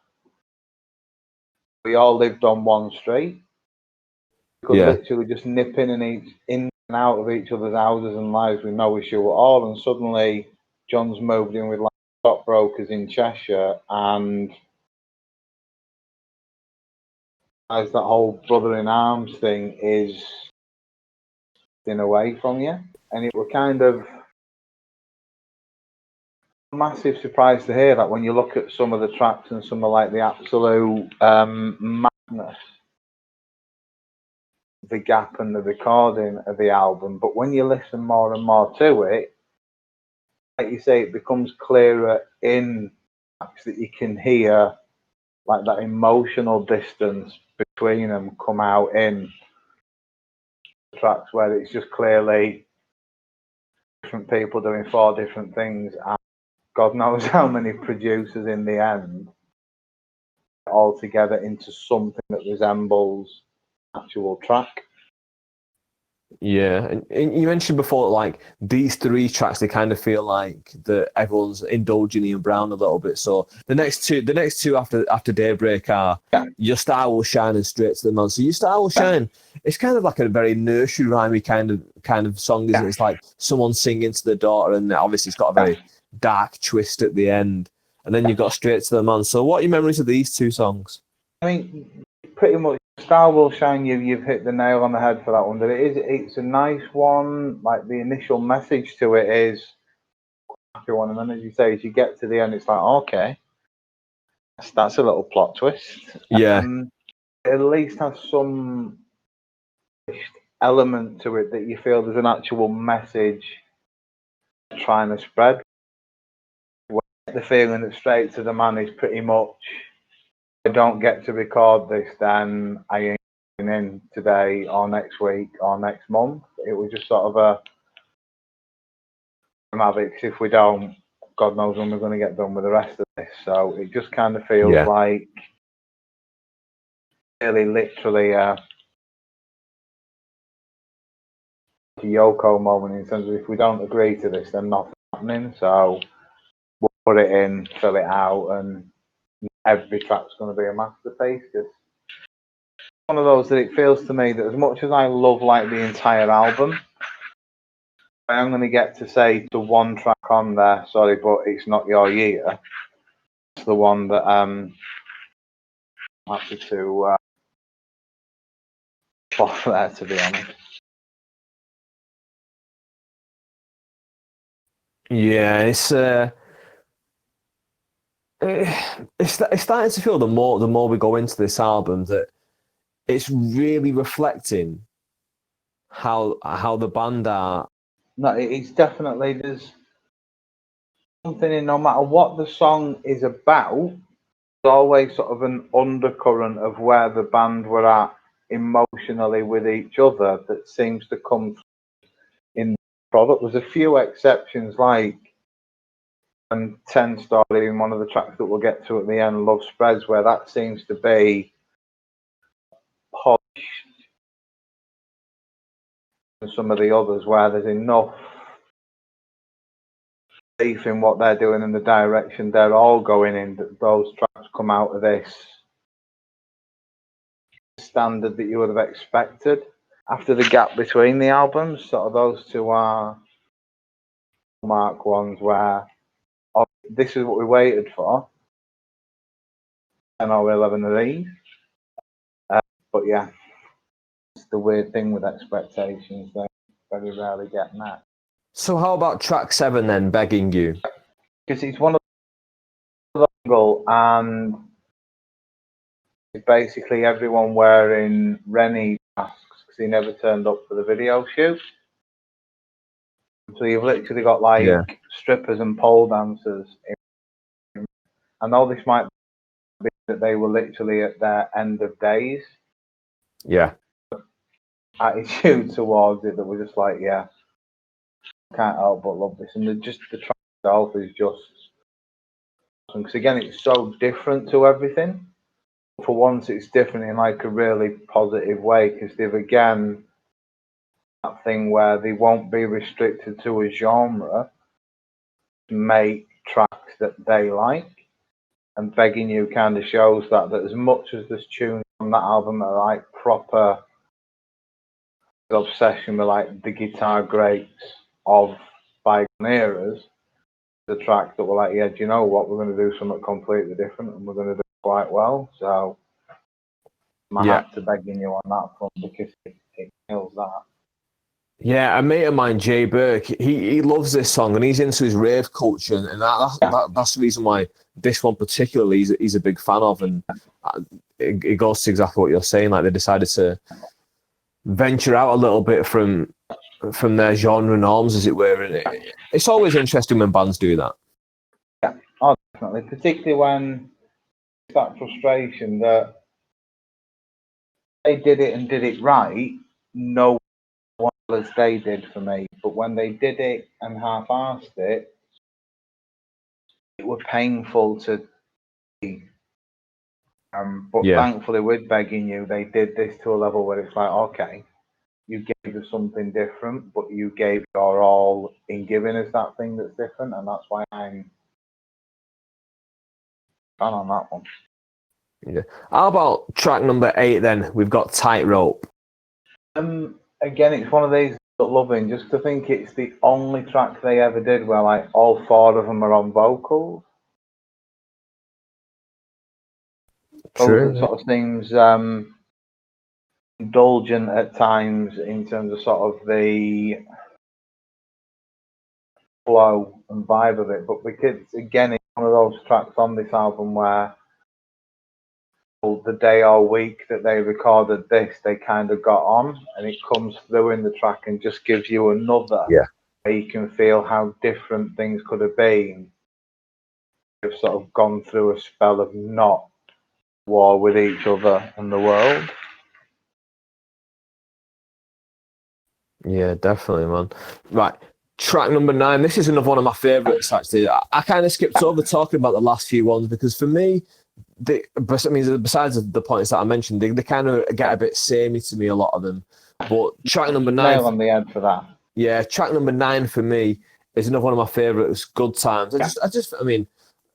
we all lived on one street. We could literally just nip in and out of each other's houses and lives with no issue at all. And suddenly, John's moved in with like stockbrokers in Cheshire, and as that whole brother in arms thing is in away from you, and it were kind of a massive surprise to hear that when you look at some of the tracks and some of like the absolute madness, the gap and the recording of the album. But when you listen more and more to it, like you say, it becomes clearer in tracks that you can hear like that emotional distance between them come out in tracks where it's just clearly different people doing 4 different things, and God knows how many producers in the end all together into something that resembles actual track. Yeah, and you mentioned before, like these 3 tracks, they kind of feel like that everyone's indulging Ian Brown a little bit. So the next two after Daybreak are Your Star Will Shine and Straight to the Man. So Your Star Will Shine, it's kind of like a very nursery rhymey kind of song, isn't it? It's like someone singing to the daughter, and obviously it's got a very dark twist at the end. And then you've got Straight to the Man. So what are your memories of these 2 songs? I mean, pretty much Star Will Shine, you've hit the nail on the head for that one. That it's a nice one. Like the initial message to it is happy one. And then, as you say, as you get to the end, it's like, okay, that's a little plot twist. Yeah. It at least has some element to it that you feel there's an actual message trying to spread. The feeling that Straight to the Man is pretty much, I don't get to record this, then I ain't in today or next week or next month. It was just sort of a Mavics. If we don't, God knows when we're going to get done with the rest of this. So it just kind of feels like really literally a Yoko moment in terms of if we don't agree to this, then nothing's happening. So we'll put it in, fill it out, and every track's going to be a masterpiece. It's one of those that it feels to me that as much as I love like the entire album, I'm going to get to say to one track on there, sorry, but it's not your year. It's the one that I'm happy to pop there, to be honest. Yeah, it's starting to feel the more we go into this album that it's really reflecting how the band are. No, it's definitely, there's something in, no matter what the song is about, there's always sort of an undercurrent of where the band were at emotionally with each other that seems to come in the product. There's a few exceptions, like 10 Story in one of the tracks that we'll get to at the end, Love Spreads, where that seems to be polished, and some of the others where there's enough belief in what they're doing and the direction they're all going in that those tracks come out of this standard that you would have expected after the gap between the albums. Sort of those two are mark ones where, oh, this is what we waited for, 10 or 11 of these. But yeah, it's the weird thing with expectations, they very rarely get met. So how about track 7 then, Begging You? Because it's one of the single, and it's basically everyone wearing Rennie masks because he never turned up for the video shoot. So you've literally got like strippers and pole dancers. I know this might be that they were literally at their end of days. Yeah. Attitude towards it that we're just like, yeah, can't help but love this. And the track itself is just, because again, it's so different to everything. For once, it's different in like a really positive way, because they've again that thing where they won't be restricted to a genre to make tracks that they like. And Begging You kind of shows that as much as there's tunes on that album that are like proper obsession with like the guitar greats of bygone eras, the track that were like, yeah, do you know what, we're going to do something completely different and we're going to do it quite well. So my hat to Begging You on that front, because it kills that. Yeah, a mate of mine, Jay Burke, he loves this song and he's into his rave culture, and that's the reason why this one particularly he's a big fan of. And it goes to exactly what you're saying. Like, they decided to venture out a little bit from their genre norms, as it were. And it's always interesting when bands do that. Yeah, oh, definitely. Particularly when it's that frustration that they did it and did it right, no one as they did for me. But when they did it and half-assed it, it was painful to see. But thankfully, with Begging You, they did this to a level where it's like, okay, you gave us something different, but you gave your all in giving us that thing that's different, and that's why I'm fan on that one. Yeah. How about track number 8 then? We've got Tightrope. Again, it's one of these that loving, just to think it's the only track they ever did where like all 4 of them are on vocals. True. It sort of seems indulgent at times in terms of sort of the flow and vibe of it. But because again, it's one of those tracks on this album where the day or week that they recorded this, they kind of got on, and it comes through in the track and just gives you another. Yeah. Where you can feel how different things could have been. They've sort of gone through a spell of not war with each other and the world. Yeah, definitely, man. Right. Track number 9. This is another one of my favourites, actually. I kind of skipped over talking about the last few ones because for me, besides the points that I mentioned, they kind of get a bit samey to me, a lot of them. But track number 9. Nail on the head for that. Yeah, track number 9 for me is another one of my favourites, Good Times. I mean,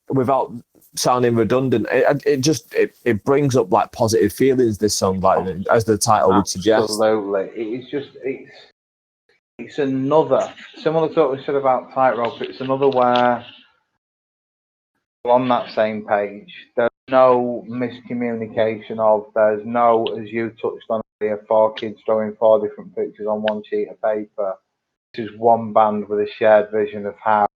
without sounding redundant, it brings up like positive feelings, this song, like as the title would suggest. Absolutely. It's another, similar to what we said about Tightrope, it's another where we're on that same page. There's no miscommunication there's no, as you touched on earlier, 4 kids drawing 4 different pictures on one sheet of paper. This is one band with a shared vision of how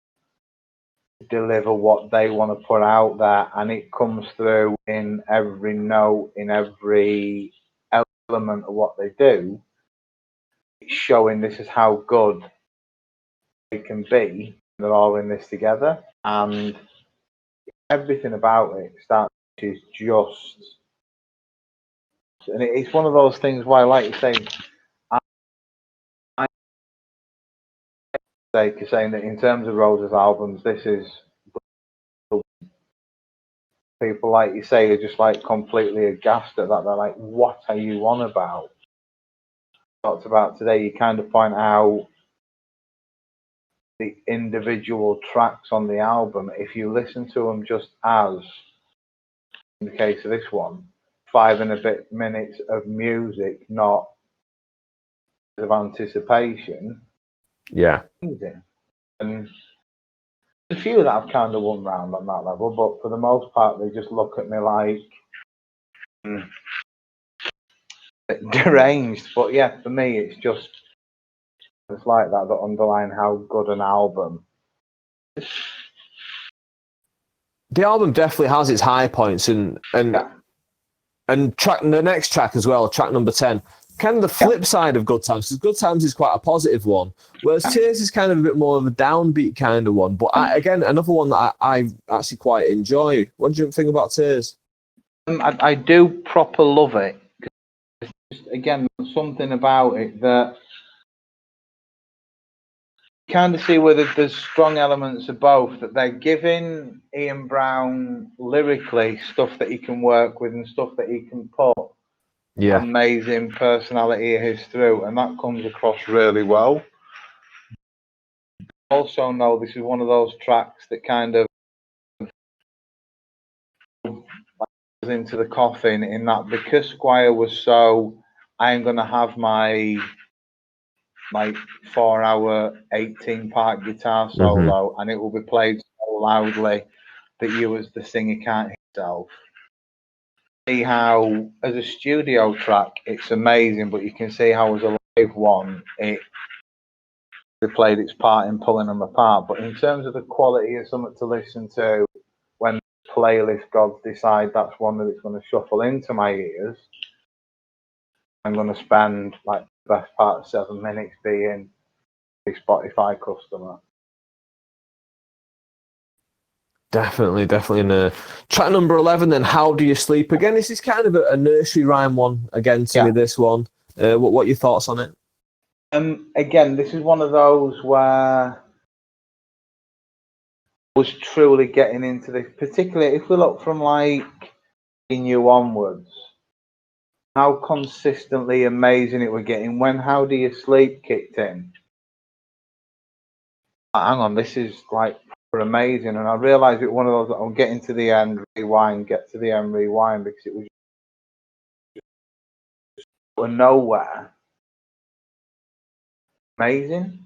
to deliver what they want to put out there, and it comes through in every note, in every element of what they do. It's showing this is how good they can be. They're all in this together, and everything about it starts is just, and it's one of those things why, like you say, I saying that in terms of Rose's albums, this is, people like you say are just like completely aghast at that. They're like, "What are you on about?" Talked about today. You kind of point out the individual tracks on the album. If you listen to them just as, in the case of this one, 5 and a bit minutes of music, not of anticipation. Yeah. And a few that I've kind of won round on that level, but for the most part, they just look at me like deranged. But yeah, for me, it's like that underline how good an album is. The album definitely has its high points, and the next track as well, track number 10, kind of the flip side of Good Times, because Good Times is quite a positive one, whereas Tears is kind of a bit more of a downbeat kind of one. But again, another one that I actually quite enjoy. What do you think about Tears? I do proper love it. Again, something about it that you kind of see where there's strong elements of both, that they're giving Ian Brown lyrically stuff that he can work with and stuff that he can put amazing personality of his through, and that comes across really well. Also know this is one of those tracks that kind of goes into the coffin, in that because Squire was so, I'm going to have my 4-hour 18-part guitar solo and it will be played so loudly that you as the singer can't hear yourself. See how as a studio track it's amazing, but you can see how as a live one it played its part in pulling them apart. But in terms of the quality of something to listen to when playlist gods decide that's one that it's going to shuffle into my ears, I'm going to spend like the best part of 7 minutes being a Spotify customer. Definitely. And track number 11, then, How Do You Sleep? Again, this is kind of a nursery rhyme one again to me, this one. What are your thoughts on it? Again, this is one of those where I was truly getting into this, particularly if we look from like in you onwards, how consistently amazing it were getting when How Do You Sleep kicked in. Hang on, this is like amazing, and I realised it one of those that I'm getting to the end, rewind, get to the end, rewind, because it was just nowhere. Amazing.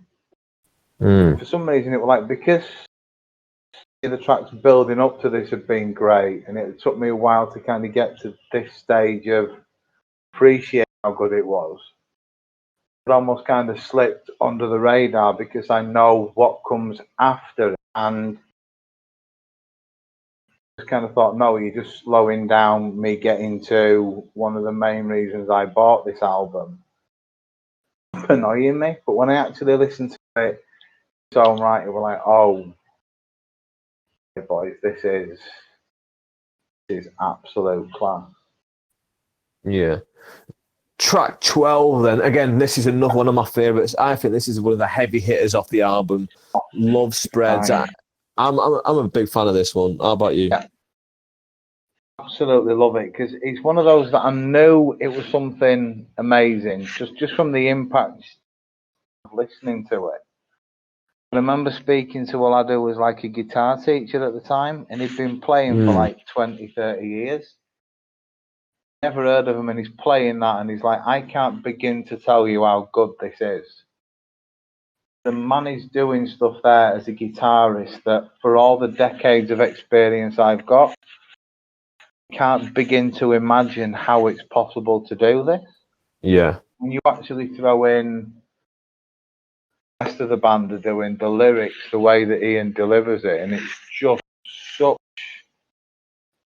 For some reason, it was like, because the tracks building up to this have been great, and it took me a while to kind of get to this stage of appreciate how good it was. almost kind of slipped under the radar because I know what comes after it. And just kind of thought, no, you're just slowing down me getting to one of the main reasons I bought this album. Annoying me, but when I actually listened to it, so right, it was like, oh, boys, this is absolute class. Yeah. Track 12, then. Again, this is another one of my favourites. I think this is one of the heavy hitters off the album. Love Spreads. I'm a big fan of this one. How about you? Yeah. Absolutely love it because it's one of those that I knew it was something amazing just from the impact of listening to it. I remember speaking to Oladu, who was like a guitar teacher at the time, and he'd been playing for like 20, 30 years. Never heard of him, and he's playing that, and he's like, I can't begin to tell you how good this is. The man is doing stuff there as a guitarist that, for all the decades of experience I've got, I can't begin to imagine how it's possible to do this. Yeah. When you actually throw in the rest of the band are doing, the lyrics, the way that Ian delivers it, and it's just such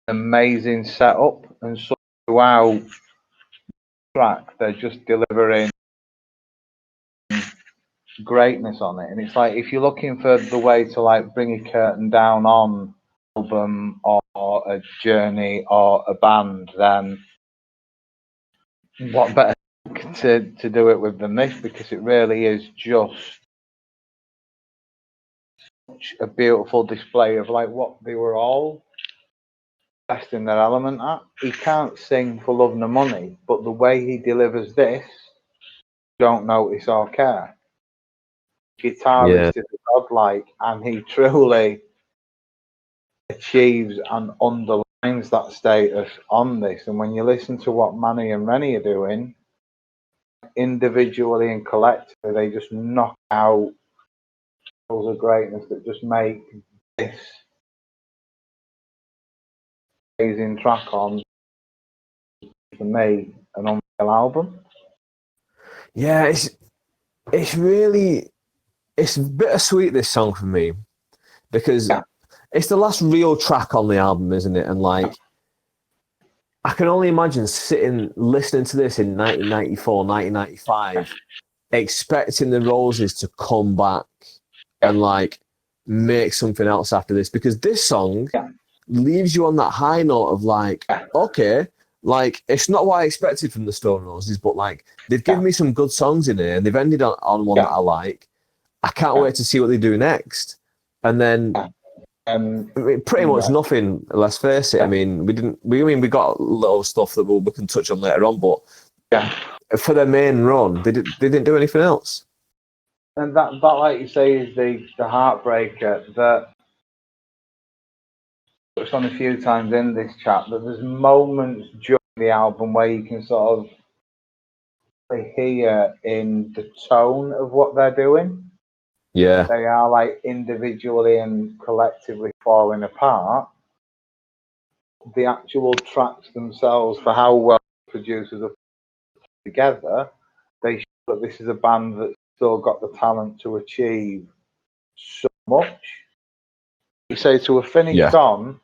an amazing setup, and so wow track, they're just delivering greatness on it. And it's like, if you're looking for the way to like bring a curtain down on an album or a journey or a band, then what better to do it with than this, because it really is just a beautiful display of like what they were all best in their element at. He can't sing for love nor money, but the way he delivers this, don't notice or care. Guitarist is godlike, and he truly achieves and underlines that status on this. And when you listen to what Manny and Rennie are doing, individually and collectively, they just knock out levels of greatness that just make this amazing track on, for me, an unreal album. Yeah, it's really, it's bittersweet, this song for me, because it's the last real track on the album, isn't it? And like, I can only imagine sitting listening to this in 1994, 1995, expecting the Roses to come back and like make something else after this, because this song leaves you on that high note of like, okay, like it's not what I expected from the Stone Roses, but like they've given me some good songs in here and they've ended on one that I like. I can't wait to see what they do next. And then I mean, pretty much nothing. Let's face it. I mean, we got little stuff that we can touch on later on, but for their main run, they didn't do anything else. And that like you say, is the heartbreaker that touched on a few times in this chat. That there's moments during the album where you can sort of hear in the tone of what they're doing. Yeah, they are like individually and collectively falling apart. The actual tracks themselves, for how well producers are together, they show that this is a band that's still got the talent to achieve so much. You say to a finished song,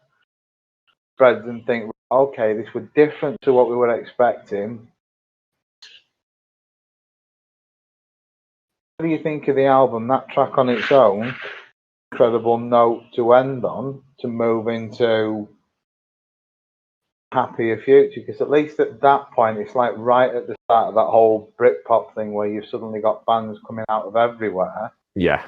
Fred, and think, okay, this was different to what we were expecting. What do you think of the album? That track on its own, incredible note to end on, to move into happier future, because at least at that point, it's like right at the start of that whole Britpop thing where you've suddenly got bands coming out of everywhere. Yeah.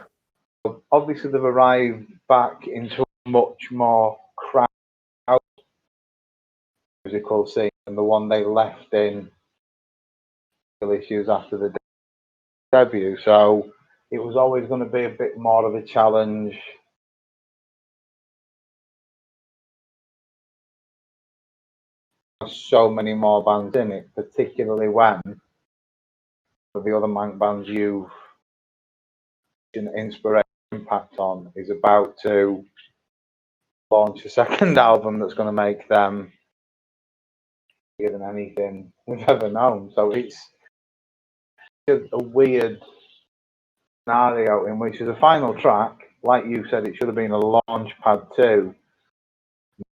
Obviously, they've arrived back into a much more crowd musical scene than the one they left in issues after the debut. So it was always going to be a bit more of a challenge. So many more bands in it, particularly when the other Manc bands you've inspiration impact on is about to launch a second album that's going to make them bigger than anything we've ever known. So it's a weird scenario in which, as a final track, like you said, it should have been a launch pad to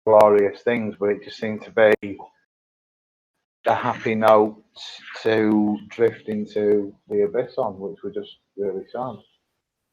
glorious things, but it just seemed to be a happy note to drift into the abyss on, which were just really sad.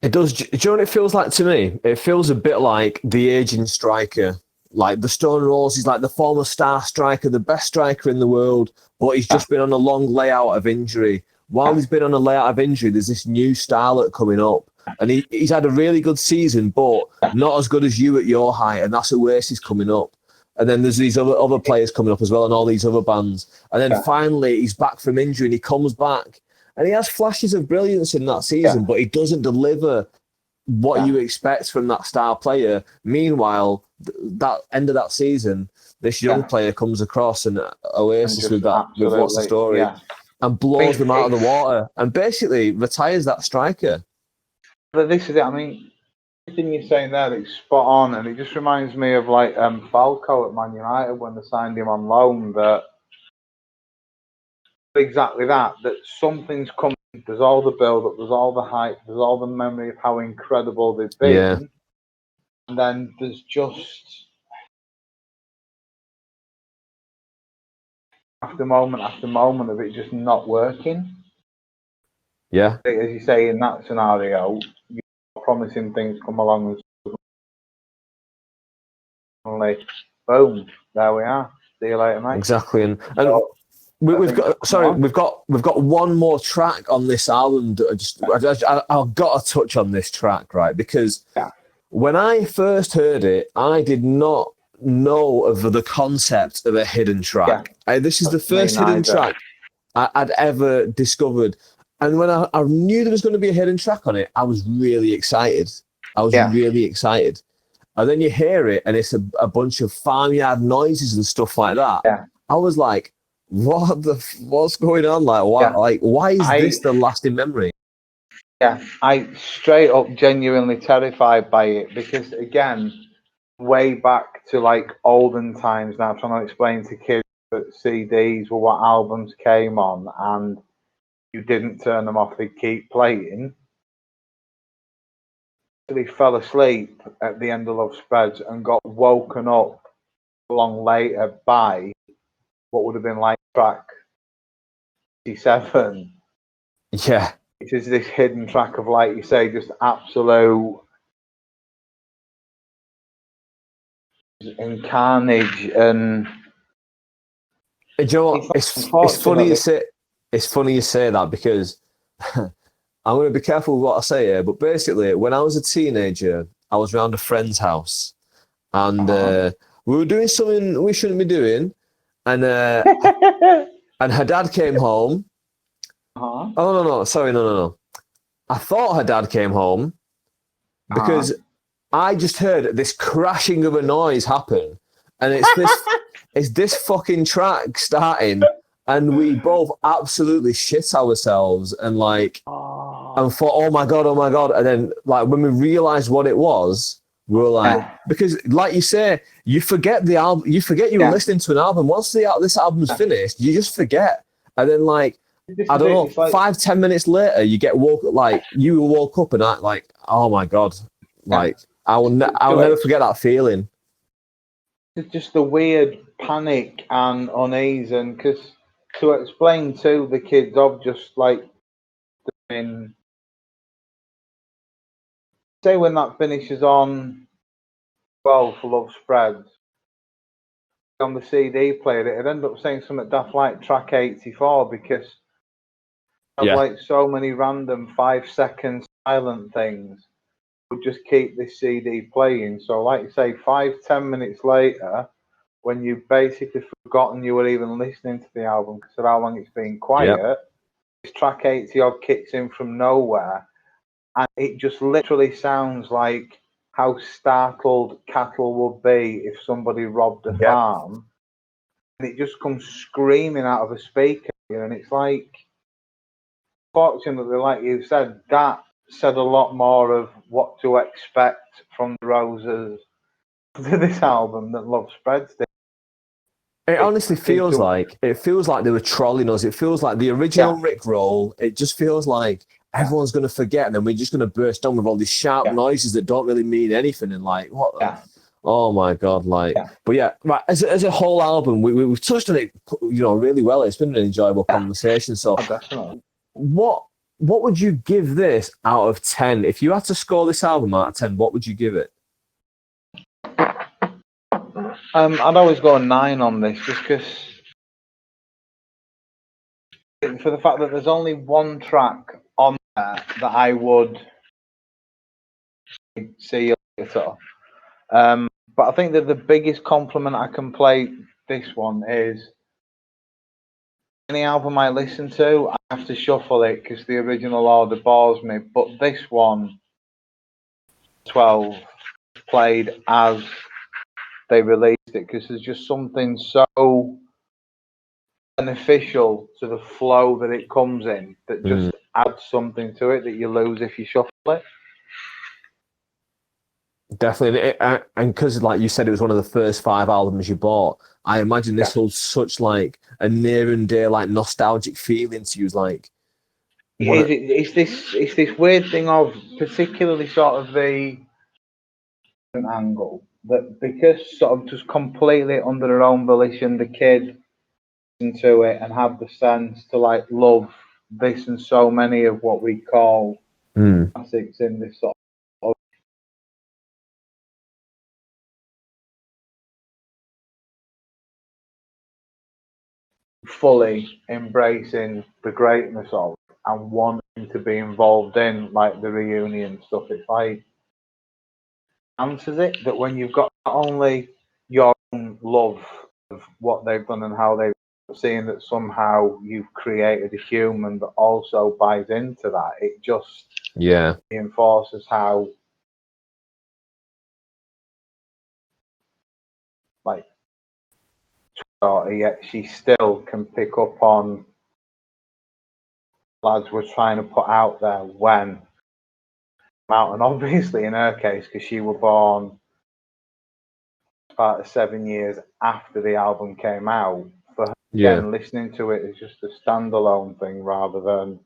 It does. Do you know what it feels like to me? It feels a bit like the aging striker. Like the Stone Roses, like the former star striker, the best striker in the world, but he's just been on a long layout of injury. While he's been on a layout of injury, there's this new starlet coming up. And he's had a really good season, but not as good as you at your height. And that's Oasis coming up. And then there's these other players coming up as well, and all these other bands. And then finally, he's back from injury and he comes back. And he has flashes of brilliance in that season, but he doesn't deliver what you expect from that star player. Meanwhile, that end of that season, this young player comes across and Oasis with What's the Story and blows them out of the water and basically retires that striker. But this is it. I mean, everything you're saying there, it's spot on, and it just reminds me of like Falco at Man United when they signed him on loan. That exactly that something's coming. There's all the build up, there's all the hype, there's all the memory of how incredible they've been, and then there's just after moment of it just not working. Yeah, as you say, in that scenario, you're promising things come along and suddenly, boom, there we are. See you later, mate. Exactly, and we've got one more track on this album. I've got to touch on this track, right? Because when I first heard it, I did not know of the concept of a hidden track. This is the first hidden track I'd ever discovered. And when I knew there was going to be a hidden track on it, I was really excited. Really excited. And then you hear it, and it's a bunch of farmyard noises and stuff like that. Yeah. I was like, what's going on? Why is this the lasting memory? Yeah, I straight up genuinely terrified by it because, again, way back to like olden times now, trying to explain to kids that CDs were what albums came on and you didn't turn them off, they'd keep playing. He fell asleep at the end of Love Spreads and got woken up long later by what would have been like track 57. Yeah. It is this hidden track of, like you say, just absolute and carnage. And do you know what? It's funny you say. It's funny you say that because I'm going to be careful with what I say here. But basically, when I was a teenager, I was around a friend's house, and we were doing something we shouldn't be doing, and and her dad came home. Oh no! Sorry, no. I thought her dad came home because I just heard this crashing of a noise happen, and it's this fucking track starting, and we both absolutely shit ourselves and and thought, oh my god, and then like when we realised what it was, we were like, because like you say, you forget the album, you forget you were listening to an album. Once this album's finished, you just forget, and then like. I don't know. 5-10 minutes later, you get woke up, and I like, oh my god, like I'll never forget that feeling. It's just a weird panic and unease, and because to explain to the kids of just like in say when that finishes on 12 for Love Spreads on the CD player, it'd end up saying something daft like track 84 because. Like so many random 5-second silent things would just keep this CD playing. So, like you say, 5-10 minutes later, when you've basically forgotten you were even listening to the album because of how long it's been quiet, this track 80 odd kicks in from nowhere, and it just literally sounds like how startled cattle would be if somebody robbed a farm, and it just comes screaming out of a speaker, and it's like. Fortunately, like you said, that said a lot more of what to expect from the Roses to this album than Love Spreads did. It honestly feels into like they were trolling us. It feels like the original yeah, Rick roll. It just feels like yeah, everyone's going to forget, and then we're just going to burst on with all these sharp yeah, noises that don't really mean anything. And like, what? yeah, Oh my god! Like, yeah, but yeah, right. As a whole album, we've touched on it, really well. It's been an enjoyable yeah. conversation. So, Oh, definitely. what would you give this out of 10? If you had to score this album out of 10, what would you give it? I'd always go a 9 on this, just because for the fact that there's only one track on there that I would see you later. But I think that the biggest compliment I can play this one is any album I listen to, I have to shuffle it because the original order bores me. But this one, 12, played as they released it because there's just something so beneficial to the flow that it comes in that just adds something to it that you lose if you shuffle it. Definitely, and because like you said, it was one of the first 5 albums you bought. I imagine this Yeah. holds such like a near and dear, like nostalgic feeling to you. Like, It's this weird thing of particularly sort of the angle that because sort of just completely under their own volition, the kid into it and have the sense to like love this and so many of what we call classics in this sort of fully embracing the greatness of it and wanting to be involved in like the reunion stuff. It's like answers it that when you've got not only your own love of what they've done and how they've seen that somehow you've created a human that also buys into that, it just yeah, reinforces how like yet she still can pick up on lads we're trying to put out there when out, and obviously in her case because she was born about 7 years after the album came out, for her yeah, again listening to it is just a standalone thing rather than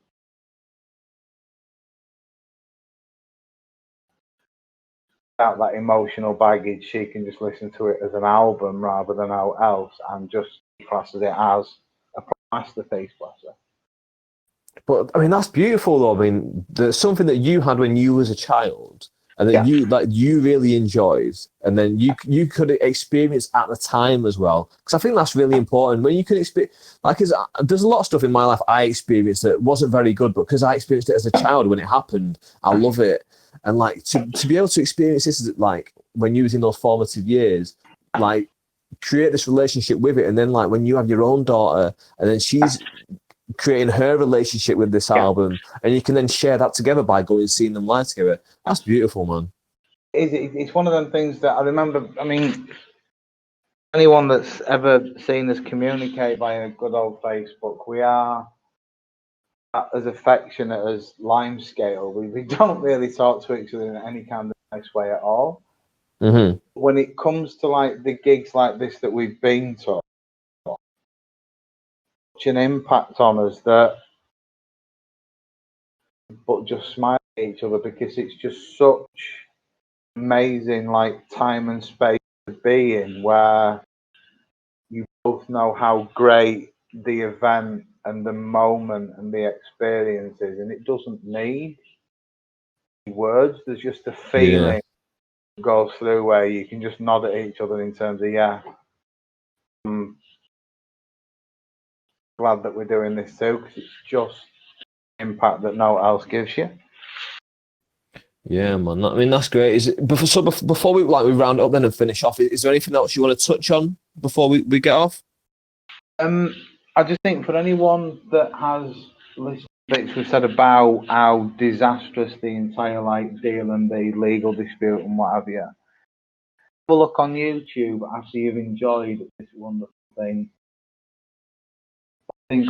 out that emotional baggage. She can just listen to it as an album rather than how else and just classes it as a masterpiece. Bless her. but I mean that's beautiful though. I mean, there's something that you had when you was a child, and that Yeah, you really enjoyed, and then you could experience at the time as well. Because I think that's really important when you can experience. Like, cause there's a lot of stuff in my life I experienced that wasn't very good, but because I experienced it as a child when it happened, I love it. And like to be able to experience this like when you was in those formative years, like create this relationship with it, and then like when you have your own daughter, and then she's creating her relationship with this yeah. album, and you can then share that together by going and seeing them live together. That's beautiful, man. It's one of them things that I remember. I mean, anyone that's ever seen us communicate via good old Facebook, we are as affectionate as Limescale. We don't really talk to each other in any kind of nice way at all. Mm-hmm. When it comes to like the gigs like this that we've been to, such an impact on us that, but just smile at each other because it's just such amazing like time and space to be in where you both know how great the event and the moment and the experience is, and it doesn't need words. There's just a Yeah, feeling that goes through where you can just nod at each other in terms of yeah, I'm glad that we're doing this too because it's just impact that no one else gives you. yeah, man. I mean, that's great. Is it before we round up then and finish off? Is there anything else you want to touch on before we get off? I just think for anyone that has listened to bits we've said about how disastrous the entire like deal and the legal dispute and what have you, have a look on YouTube after you've enjoyed this wonderful thing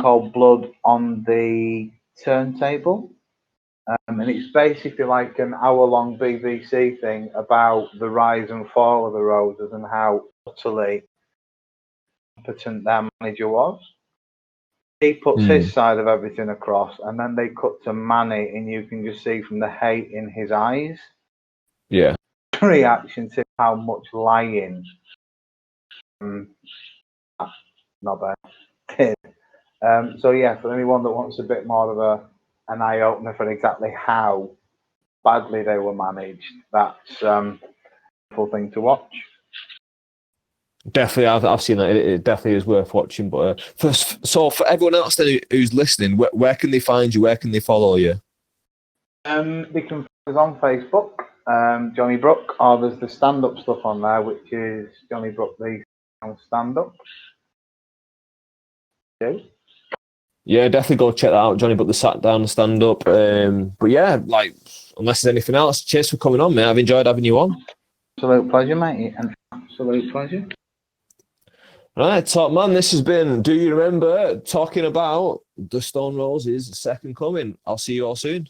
called Blood on the Turntable. And it's basically like an hour-long BBC thing about the rise and fall of the Roses and how utterly competent their manager was. He puts his side of everything across, and then they cut to Manny, and you can just see from the hate in his eyes, Yeah. reaction to how much lying Nobber did. So yeah, for anyone that wants a bit more of an eye opener for exactly how badly they were managed, that's a cool thing to watch. Definitely, I've seen that. It definitely is worth watching. But so for everyone else then who's listening, where can they find you? Where can they follow you? They can find us on Facebook, Jonny Brook, or there's the stand-up stuff on there, which is Jonny Brook the stand-up. Yeah, definitely go check that out, Jonny. But the sat down and stand up. But yeah, like unless there's anything else, cheers for coming on, mate. I've enjoyed having you on. Absolute pleasure, mate. An absolute pleasure. Right, top man. This has been Do You Remember, talking about the Stone Roses' second coming. I'll see you all soon.